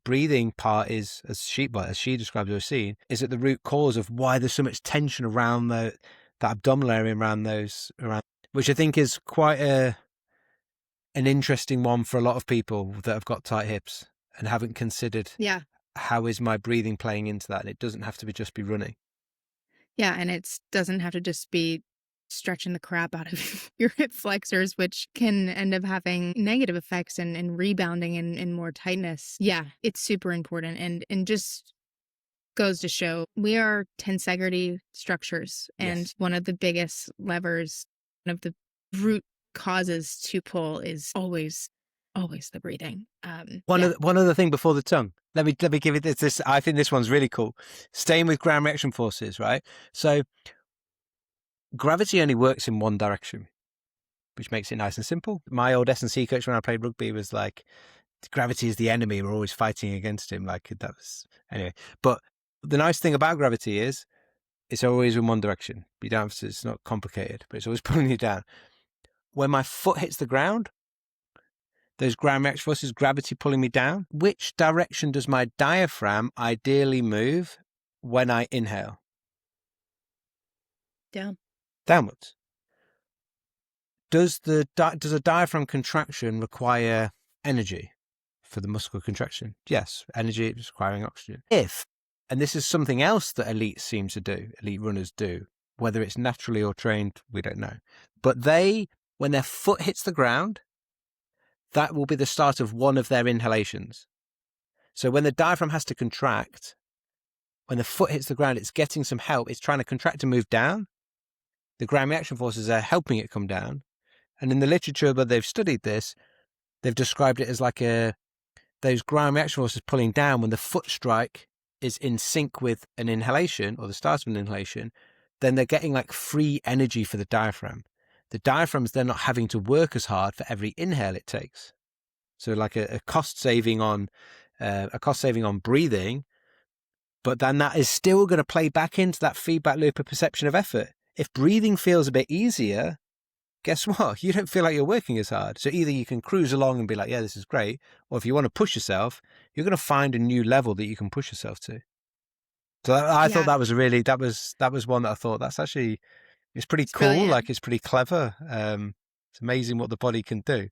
breathing part is, as she describes or seen, is at the root cause of why there's so much tension around that abdominal area around, which I think is quite an interesting one for a lot of people that have got tight hips and haven't considered how is my breathing playing into that. And it doesn't have to just be running. Yeah, and it doesn't have to just be stretching the crap out of your hip flexors, which can end up having negative effects and rebounding and more tightness. Yeah, it's super important and just goes to show we are tensegrity structures, and one of the biggest levers, one of the root causes to pull is always the breathing. One other thing before the tongue. Let me give it this. I think this one's really cool. Staying with ground reaction forces, right? So gravity only works in one direction, which makes it nice and simple. My old S&C coach when I played rugby was like, gravity is the enemy. We're always fighting against him. Like that was anyway. But the nice thing about gravity is it's always in one direction. You don't have to, it's not complicated, but it's always pulling you down. When my foot hits the ground, those ground reaction forces, gravity pulling me down. Which direction does my diaphragm ideally move when I inhale? Down. Downwards. Does a diaphragm contraction require energy for the muscle contraction? Yes, energy is requiring oxygen. And this is something else that elite runners do, whether it's naturally or trained, we don't know. But when their foot hits the ground, that will be the start of one of their inhalations. So when the diaphragm has to contract, when the foot hits the ground, it's getting some help. It's trying to contract to move down. The ground reaction forces are helping it come down. And in the literature where they've studied this, they've described it as like those ground reaction forces pulling down when the foot strike is in sync with an inhalation or the start of an inhalation, then they're getting like free energy for the diaphragm. The diaphragm's then not having to work as hard for every inhale it takes. So like a cost saving on breathing, but then that is still going to play back into that feedback loop of perception of effort. If breathing feels a bit easier, guess what? You don't feel like you're working as hard. So either you can cruise along and be like, yeah, this is great. Or if you want to push yourself, you're going to find a new level that you can push yourself to. So I thought that was that was one that I thought that's actually, it's pretty cool. Brilliant. Like it's pretty clever. It's amazing what the body can do.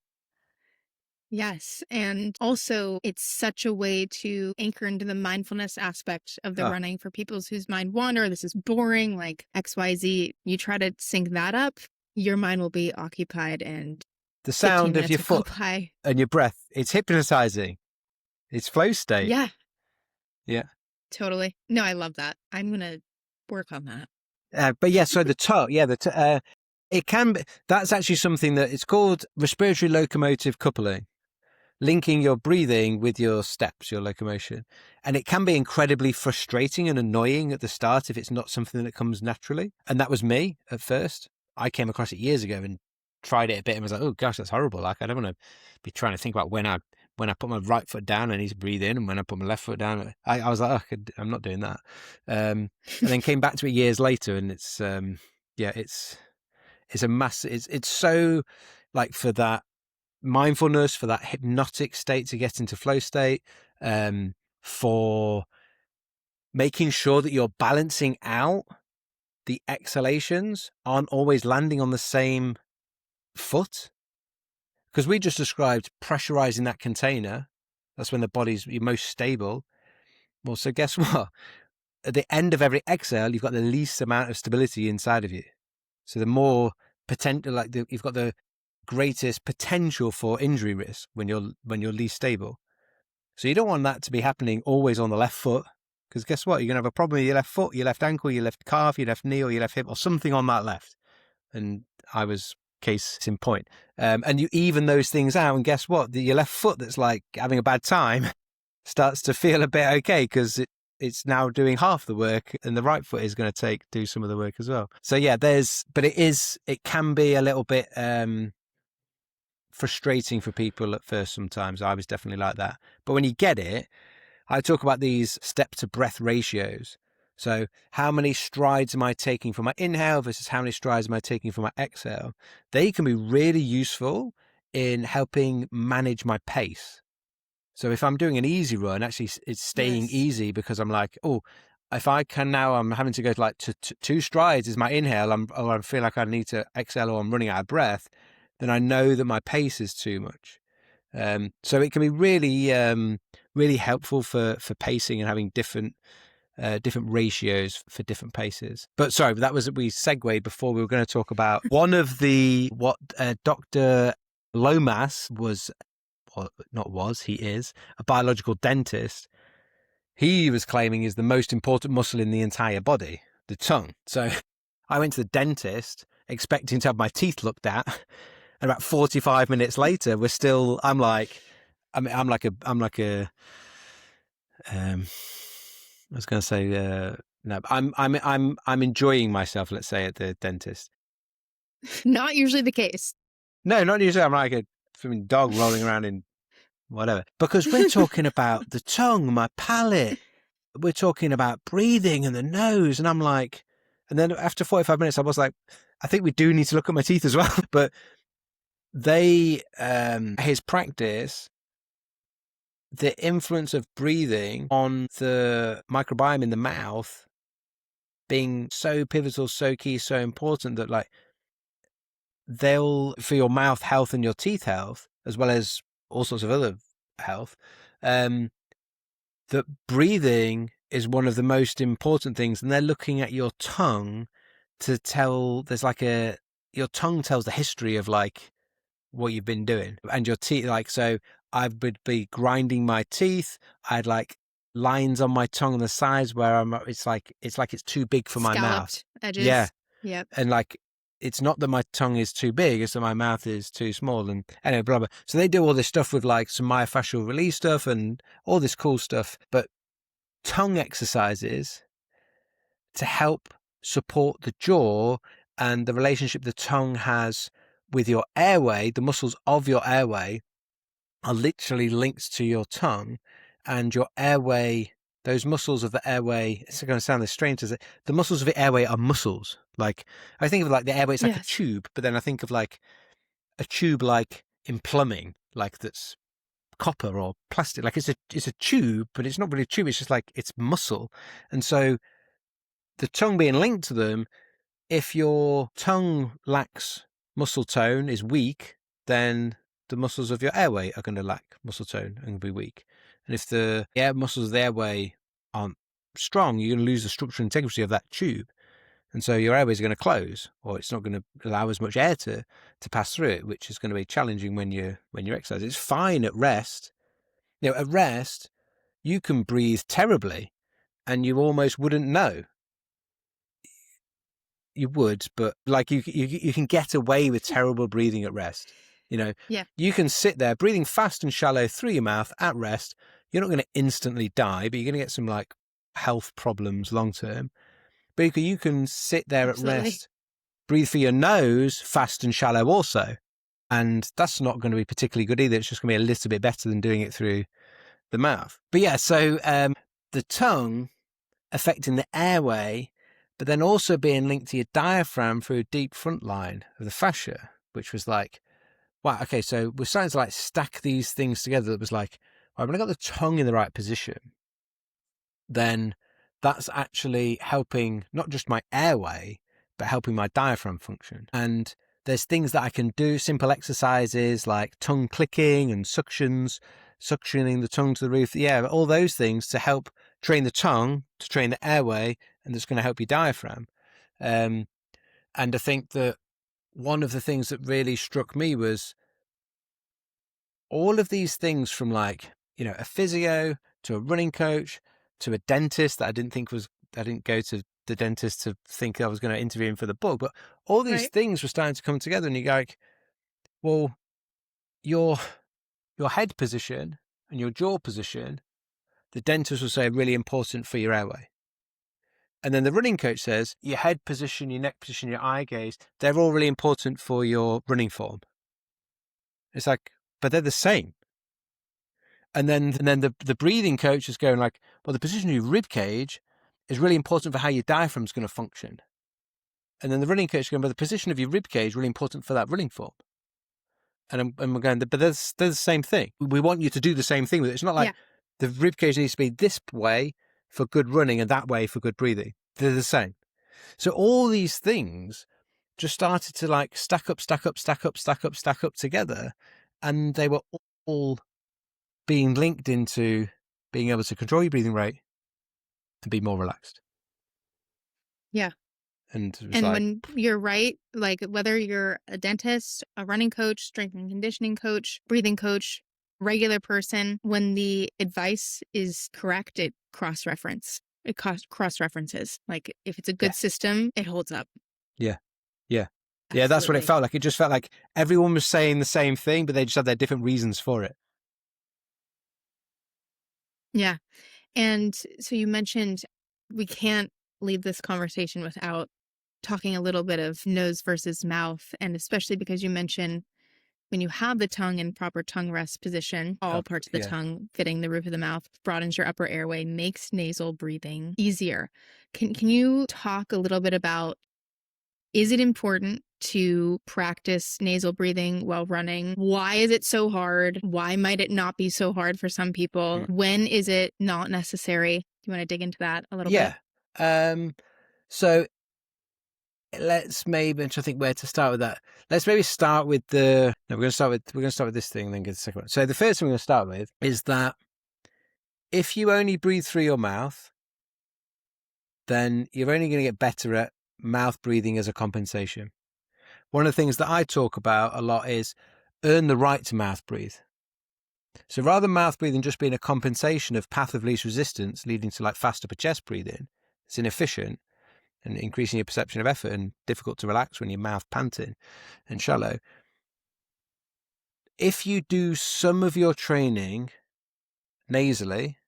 Yes. And also it's such a way to anchor into the mindfulness aspect of the running for people whose mind wander. This is boring, like XYZ. You try to sync that up, your mind will be occupied, and the sound of your foot and your breath, it's hypnotizing. It's flow state. Yeah. Yeah. Totally. No, I love that. I'm going to work on that. But yeah, so the tongue, it can be, that's actually something that it's called respiratory locomotive coupling, linking your breathing with your steps, your locomotion. And it can be incredibly frustrating and annoying at the start if it's not something that comes naturally. And that was me at first. I came across it years ago and tried it a bit and was like, oh gosh, that's horrible. Like, I don't want to be trying to think about when I put my right foot down, I need to breathe in. And when I put my left foot down, I was like, oh, I'm not doing that. And then came back to it years later, and it's a massive, it's so like for that mindfulness, for that hypnotic state to get into flow state, for making sure that you're balancing out the exhalations aren't always landing on the same foot. Because we just described pressurizing that container. That's when the body's most stable. Well, so guess what? At the end of every exhale, you've got the least amount of stability inside of you. So the more potential, you've got the greatest potential for injury risk when you're least stable. So you don't want that to be happening always on the left foot, because guess what? You're going to have a problem with your left foot, your left ankle, your left calf, your left knee, or your left hip, or something on that left. And I was case in point. And you even those things out, and guess what? Your left foot that's like having a bad time starts to feel a bit okay, because it's now doing half the work, and the right foot is going to do some of the work as well. So yeah, but it can be a little bit frustrating for people at first sometimes. I was definitely like that. But when you get it, I talk about these step to breath ratios. So how many strides am I taking for my inhale versus how many strides am I taking for my exhale? They can be really useful in helping manage my pace. So if I'm doing an easy run, actually it's staying easy, because I'm like, oh, if I can now, I'm having to go to like to 2 strides is my inhale, or I feel like I need to exhale, or I'm running out of breath, then I know that my pace is too much. So it can be really, really helpful for pacing and having different ratios for different paces. But sorry, we segued before. We were going to talk about one of what Dr. Lomas he is a biological dentist. He was claiming is the most important muscle in the entire body, the tongue. So I went to the dentist expecting to have my teeth looked at, and about 45 minutes later, I'm like I was going to say, no, I'm enjoying myself, let's say, at the dentist. Not usually the case. No, not usually. I'm like a swimming dog rolling around in whatever. Because we're talking about the tongue, my palate. We're talking about breathing and the nose. And I'm like, and then after 45 minutes, I was like, I think we do need to look at my teeth as well. But his practice, the influence of breathing on the microbiome in the mouth being so pivotal, so key, so important, that like for your mouth health and your teeth health, as well as all sorts of other health, that breathing is one of the most important things. And they're looking at your tongue to tell, your tongue tells the history of like what you've been doing, and your teeth, like, so I would be grinding my teeth. I'd like lines on my tongue on the sides where it's like it's too big for my mouth. Edges. Yeah. Yep. And like it's not that my tongue is too big, it's that my mouth is too small. And anyway, blah, blah. So they do all this stuff with like some myofascial release stuff and all this cool stuff. But tongue exercises to help support the jaw and the relationship the tongue has with your airway, the muscles of your airway are literally linked to your tongue, and your airway, those muscles of the airway, it's going to sound as strange as it, the muscles of the airway are muscles. Like, I think of like the airway, it's like a tube, but then I think of like a tube like in plumbing, like that's copper or plastic. Like it's a tube, but it's not really a tube, it's just like it's muscle. And so the tongue being linked to them, if your tongue lacks muscle tone, is weak, then the muscles of your airway are going to lack muscle tone and be weak. And if the air muscles of the airway aren't strong, you're going to lose the structural integrity of that tube. And so your airway is going to close, or it's not going to allow as much air to pass through it, which is going to be challenging when you're exercising. It's fine at rest. At rest, you can breathe terribly and you almost wouldn't know. You would, but like you can get away with terrible breathing at rest. You can sit there breathing fast and shallow through your mouth at rest. You're not going to instantly die, but you're going to get some like health problems long term. But you can sit there Absolutely. at rest, breathe through your nose fast and shallow also. And that's not going to be particularly good either. It's just going to be a little bit better than doing it through the mouth. But yeah, so the tongue affecting the airway, but then also being linked to your diaphragm through a deep front line of the fascia, which was like, wow, okay, so we're starting to like stack these things together. That was like, right, when I got the tongue in the right position, then that's actually helping not just my airway, but helping my diaphragm function. And there's things that I can do, simple exercises like tongue clicking and suctioning the tongue to the roof. Yeah, all those things to help train the tongue, to train the airway, and that's going to help your diaphragm. And I think that one of the things that really struck me was all of these things from like, a physio to a running coach to a dentist that I didn't go to the dentist to think I was going to interview him for the book, but all these things were starting to come together, and you go like, well, your head position and your jaw position, the dentist will say really important for your airway. And then the running coach says your head position, your neck position, your eye gaze, they're all really important for your running form. It's like, but they're the same. And then the breathing coach is going like, well, the position of your rib cage is really important for how your diaphragm is going to function. And then the running coach is going, but the position of your rib cage is really important for that running form. And we're going, but they're the same thing. We want you to do the same thing with it. It's not like the rib cage needs to be this way for good running and that way for good breathing. They're the same. So all these things just started to like stack up together. And they were all being linked into being able to control your breathing rate and be more relaxed. Yeah. And when you're right, like whether you're a dentist, a running coach, strength and conditioning coach, breathing coach, regular person, when the advice is correct, it cross-references. Like if it's a good system, it holds up. Yeah. Yeah, that's what it felt like. It just felt like everyone was saying the same thing, but they just had their different reasons for it. Yeah. And so you mentioned we can't leave this conversation without talking a little bit of nose versus mouth, and especially because you mentioned when you have the tongue in proper tongue rest position, all parts of the tongue fitting the roof of the mouth, broadens your upper airway, makes nasal breathing easier. Can you talk a little bit about, is it important to practice nasal breathing while running? Why is it so hard? Why might it not be so hard for some people? When is it not necessary? Do you want to dig into that a little bit? Yeah. So let's maybe, I'm trying to think where to start with that. Let's maybe start with we're going to start with this thing and then get the second one. So the first thing we're going to start with is that if you only breathe through your mouth, then you're only going to get better at mouth breathing as a compensation. One of the things that I talk about a lot is earn the right to mouth breathe. So rather than mouth breathing just being a compensation of path of least resistance leading to like fast upper chest breathing, it's inefficient. and increasing your perception of effort and difficult to relax when your mouth panting and shallow. If you do some of your training nasally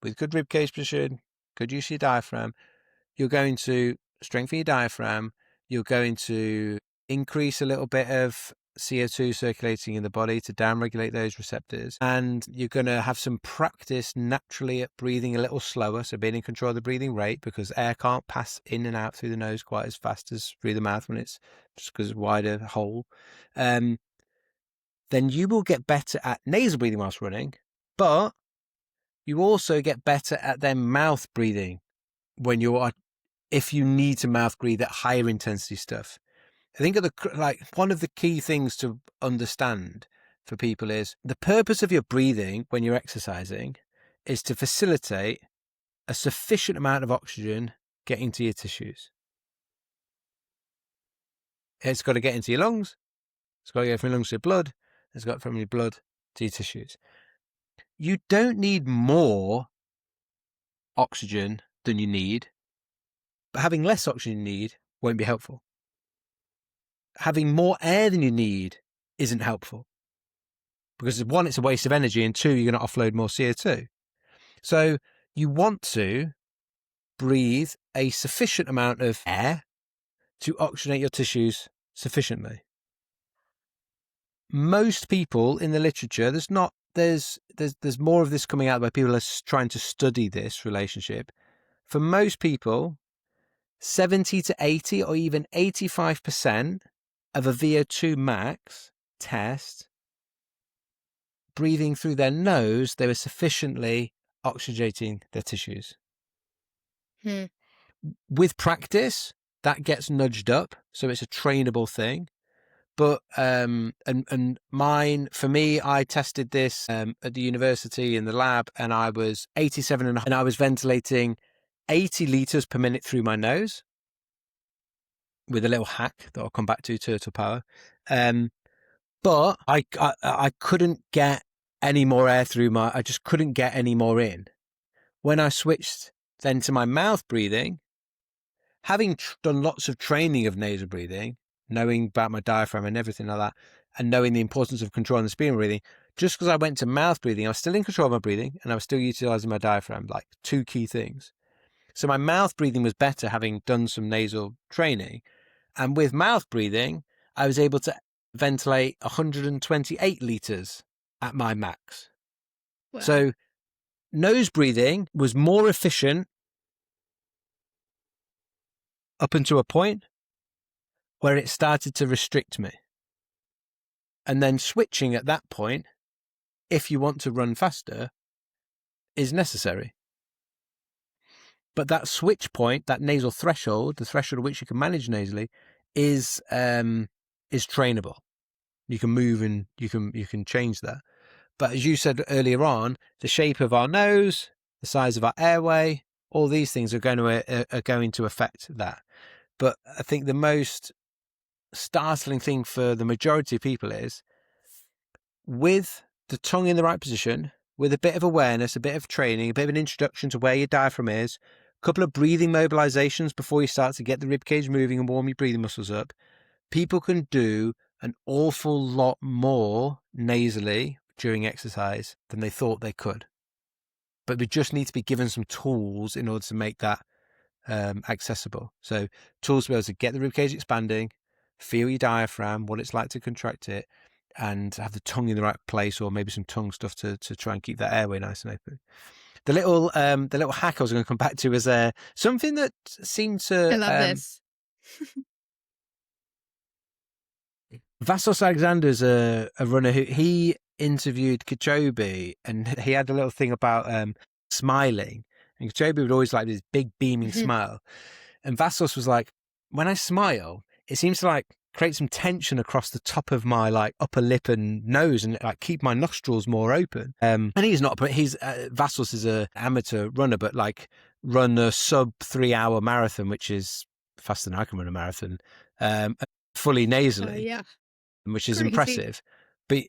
with good ribcage position, good use of your diaphragm, you're going to strengthen your diaphragm, you're going to increase a little bit of CO2 circulating in the body to downregulate those receptors, and you're going to have some practice naturally at breathing a little slower, so being in control of the breathing rate, because air can't pass in and out through the nose quite as fast as through the mouth when it's just because it's a wider hole. Then you will get better at nasal breathing whilst running, but you also get better at then mouth breathing when you are, if you need to mouth breathe at higher intensity stuff. I think one of the key things to understand for people is the purpose of your breathing when you're exercising is to facilitate a sufficient amount of oxygen getting to your tissues. It's got to get into your lungs. It's got to go from your lungs to your blood. It's got from your blood to your tissues. You don't need more oxygen than you need, but having less oxygen you need won't be helpful. Having more air than you need isn't helpful, because one, it's a waste of energy, and two, you're going to offload more CO2. So you want to breathe a sufficient amount of air to oxygenate your tissues sufficiently. Most people in the literature, there's more of this coming out where people are trying to study this relationship. For most people, 70 to 80 or even 85% of a VO2 max test, breathing through their nose, they were sufficiently oxygenating their tissues. With practice, that gets nudged up, so it's a trainable thing. But and mine, for me, I tested this at the university in the lab, and I was 87.5, and I was ventilating 80 litres per minute through my nose with a little hack that I'll come back to, turtle power. But I couldn't get any more air through I just couldn't get any more in. When I switched then to my mouth breathing, having done lots of training of nasal breathing, knowing about my diaphragm and everything like that, and knowing the importance of controlling the speed of breathing, just because I went to mouth breathing, I was still in control of my breathing and I was still utilizing my diaphragm, like two key things. So my mouth breathing was better having done some nasal training. And with mouth breathing, I was able to ventilate 128 litres at my max. Wow. So nose breathing was more efficient up until a point where it started to restrict me. And then switching at that point, if you want to run faster, is necessary. But that switch point, that nasal threshold, the threshold at which you can manage nasally, is trainable. You can move and you can change that. But as you said earlier on, the shape of our nose, the size of our airway, all these things are going to affect that. But I think the most startling thing for the majority of people is, with the tongue in the right position, with a bit of awareness, a bit of training, a bit of an introduction to where your diaphragm is, a couple of breathing mobilizations before you start to get the ribcage moving and warm your breathing muscles up, people can do an awful lot more nasally during exercise than they thought they could. But we just need to be given some tools in order to make that accessible. So tools to be able to get the ribcage expanding, feel your diaphragm, what it's like to contract it, and have the tongue in the right place, or maybe some tongue stuff to try and keep that airway nice and open. The little hack I was going to come back to is something that seemed to... I love this. Vassos Alexander's a runner who he interviewed Kipchoge, and he had a little thing about smiling. And Kipchoge would always like this big beaming smile. And Vassos was like, when I smile, it seems to like create some tension across the top of my like upper lip and nose, and like keep my nostrils more open. And he's not, but Vassos is a amateur runner, but like run a sub 3 hour marathon, which is faster than I can run a marathon, fully nasally, yeah, which is crazy. Impressive. But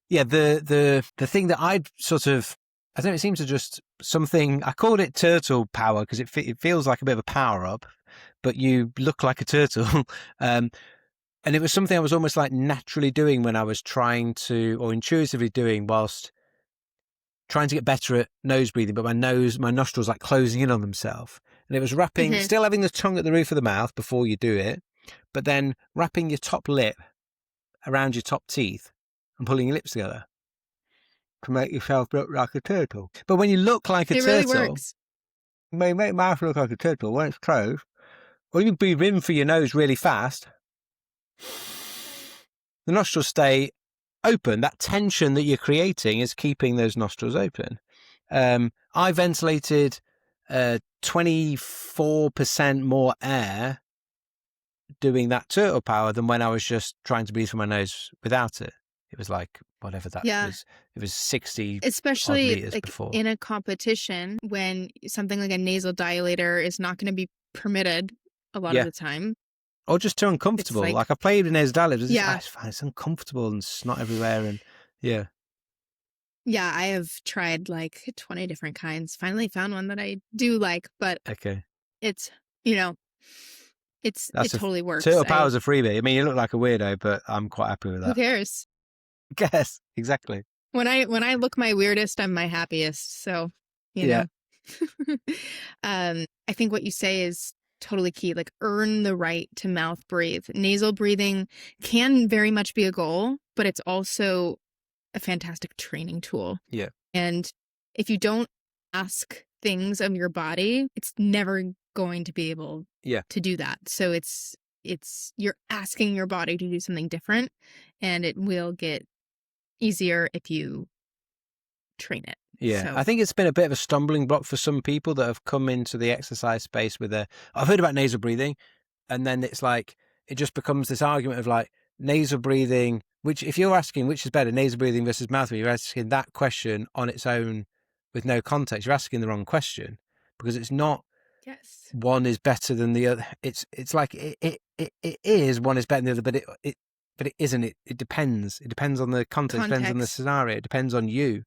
yeah, the thing that I'd sort of I don't know, it seems to just something, I called it turtle power because it feels like a bit of a power up, but you look like a turtle. And it was something I was almost like naturally doing when I was trying to, or intuitively doing whilst trying to get better at nose breathing, but my nostrils like closing in on themselves. And it was wrapping, still having the tongue at the roof of the mouth before you do it, but then wrapping your top lip around your top teeth and pulling your lips together to make yourself look like a turtle. But when you look like a It turtle, really works. when you make your mouth look like a turtle, when it's closed, or you breathe in for your nose really fast, the nostrils stay open. That tension that you're creating is keeping those nostrils open. I ventilated 24% more air doing that turtle power than when I was just trying to breathe through my nose without it. It was like whatever that was. It was 60 especially odd liters like before. in a competition when something like a nasal dilator is not going to be permitted a lot of the time. Or just too uncomfortable. Like I played with nasal dilators. It's fine. It's uncomfortable and snot everywhere. And yeah, I have tried like 20 different kinds. Finally found one that I do like, but it's, it totally works. Turtle power's a freebie. I mean, you look like a weirdo, but I'm quite happy with that. Who cares? Yes, exactly. When I look my weirdest, I'm my happiest. So, you know. I think what you say is totally key. Like, earn the right to mouth breathe. Nasal breathing can very much be a goal, but it's also a fantastic training tool. Yeah. And if you don't ask things of your body, it's never going to be able to do that. So it's you're asking your body to do something different, and it will get easier if you train it. Yeah, so. I think it's been a bit of a stumbling block for some people that have come into the exercise space with I've heard about nasal breathing, and then it's like, it just becomes this argument of like nasal breathing, which if you're asking which is better, nasal breathing versus mouth breathing, you're asking that question on its own with no context. You're asking the wrong question because it's not one is better than the other. It's like it is one is better than the other, but it isn't. It depends. It depends on the context. It depends on the scenario. It depends on you.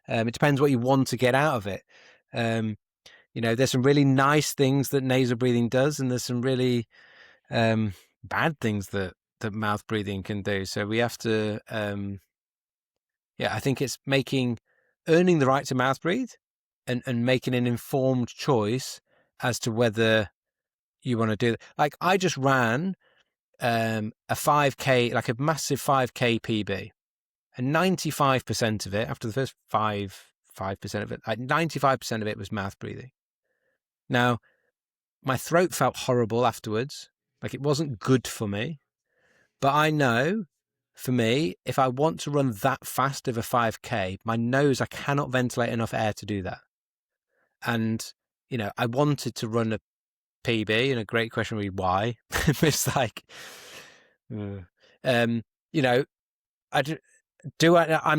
It depends what you want to get out of it. There's some really nice things that nasal breathing does, and there's some really bad things that mouth breathing can do. So we have to, I think it's earning the right to mouth breathe and making an informed choice as to whether you want to do that. Like I just ran a 5K, like a massive 5K PB, and 95% of it, after the first 5% of it, like 95% of it was mouth breathing. Now, my throat felt horrible afterwards. Like it wasn't good for me. But I know, for me, if I want to run that fast of a 5K, my nose, I cannot ventilate enough air to do that. And, I wanted to run a PB, and a great question would be why. It's like, I'm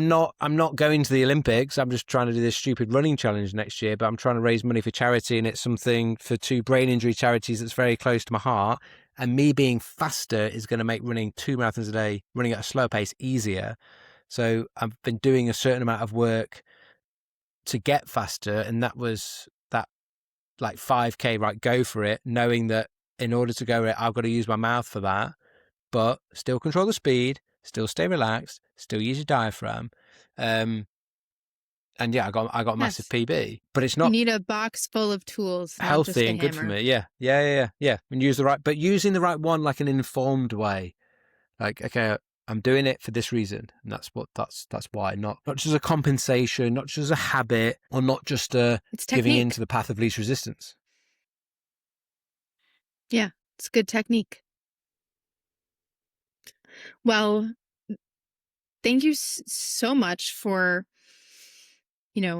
not going to the Olympics. I'm just trying to do this stupid running challenge next year, but I'm trying to raise money for charity, and it's something for 2 brain injury charities that's very close to my heart. And me being faster is going to make running 2 marathons a day, running at a slower pace, easier. So I've been doing a certain amount of work to get faster, and that was that like 5K, right, go for it, knowing that in order to go it, I've got to use my mouth for that, but still control the speed, still stay relaxed, still use your diaphragm. And I got a massive PB, but it's not. You need a box full of tools, healthy and good for me. Yeah. And use but using the right one, like an informed way. Like, okay, I'm doing it for this reason, and that's why. Not just a compensation, not just a habit, or not just giving into the path of least resistance. Yeah, it's good technique. Well, thank you so much for,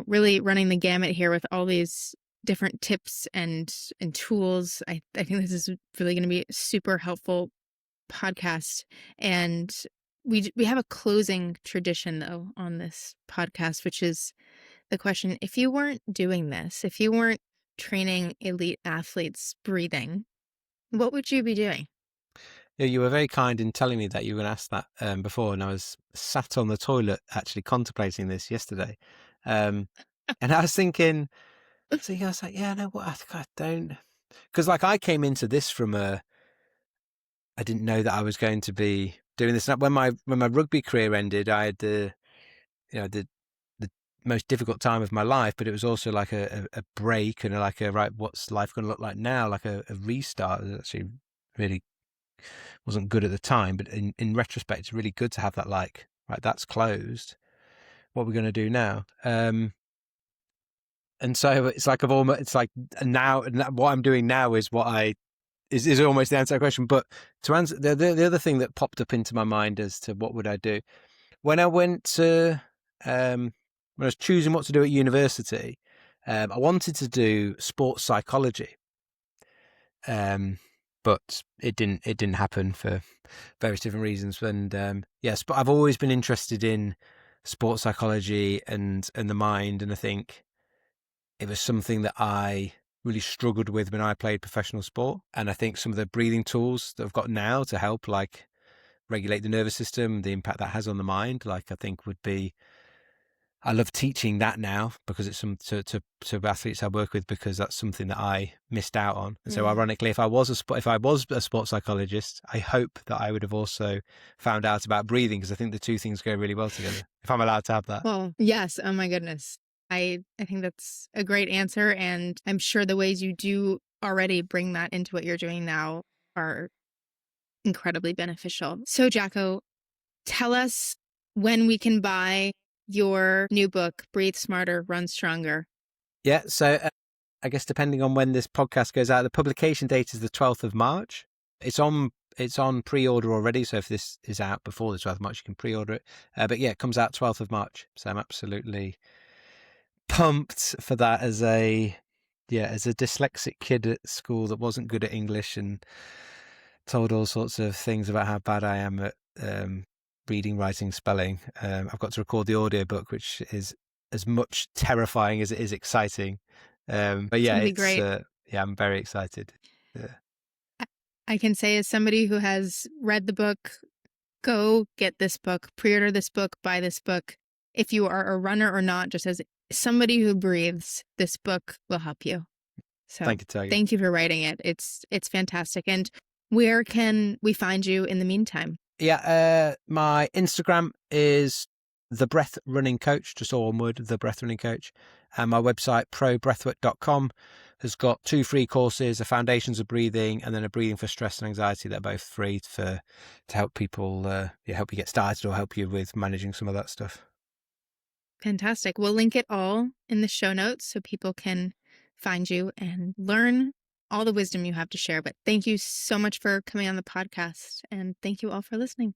really running the gamut here with all these different tips and tools. I think this is really going to be a super helpful podcast. And we have a closing tradition though on this podcast, which is the question: if you weren't doing this, if you weren't training elite athletes breathing, what would you be doing? Yeah, you were very kind in telling me that you were going to ask that before, and I was sat on the toilet actually contemplating this yesterday. And I was thinking, I was like, yeah, no, what? I don't, because like I came into this from I didn't know that I was going to be doing this. When my rugby career ended, I had the most difficult time of my life, but it was also like a break and like right, what's life going to look like now? Like a restart. It was actually really wasn't good at the time, but in retrospect, it's really good to have that, like, right, that's closed. What are we going to do now? And so it's like it's like now what I'm doing now is is almost the answer to that question. But to answer the other thing that popped up into my mind as to what would I do when I went to when I was choosing what to do at university, I wanted to do sports psychology, but it didn't happen for various different reasons. And yes, but I've always been interested in sports psychology and the mind, and I think it was something that I really struggled with when I played professional sport. And I think some of the breathing tools that I've got now to help, like, regulate the nervous system, the impact that has on the mind, like, I think would be, I love teaching that now because it's some to athletes I work with, because that's something that I missed out on. And so ironically, if I was a sports psychologist, I hope that I would have also found out about breathing, because I think the two things go really well together, if I'm allowed to have that. Well, yes. Oh my goodness. I think that's a great answer. And I'm sure the ways you do already bring that into what you're doing now are incredibly beneficial. So, Jacko, tell us when we can buy your new book, Breathe Smarter, Run Stronger. Yeah, so I guess depending on when this podcast goes out, the publication date is the 12th of March. It's on pre-order already, so if this is out before the 12th of March, you can pre-order it. But yeah, it comes out 12th of March, so I'm absolutely pumped for that as a dyslexic kid at school that wasn't good at English and told all sorts of things about how bad I am at reading, writing, spelling. I've got to record the audiobook, which is as much terrifying as it is exciting. But yeah, it's great. I'm very excited. Yeah. I can say, as somebody who has read the book, go get this book, pre-order this book, buy this book. If you are a runner or not, just as somebody who breathes, this book will help you. So Thank you, Tiger. Thank you for writing it. It's fantastic. And where can we find you in the meantime? Yeah, my Instagram is The Breath Running Coach, just all one word, The Breath Running Coach. And my website, probreathwork.com, has got 2 free courses, a Foundations of Breathing and then a Breathing for Stress and Anxiety. They're both free to help people, help you get started or help you with managing some of that stuff. Fantastic. We'll link it all in the show notes so people can find you and learn all the wisdom you have to share. But thank you so much for coming on the podcast, and thank you all for listening.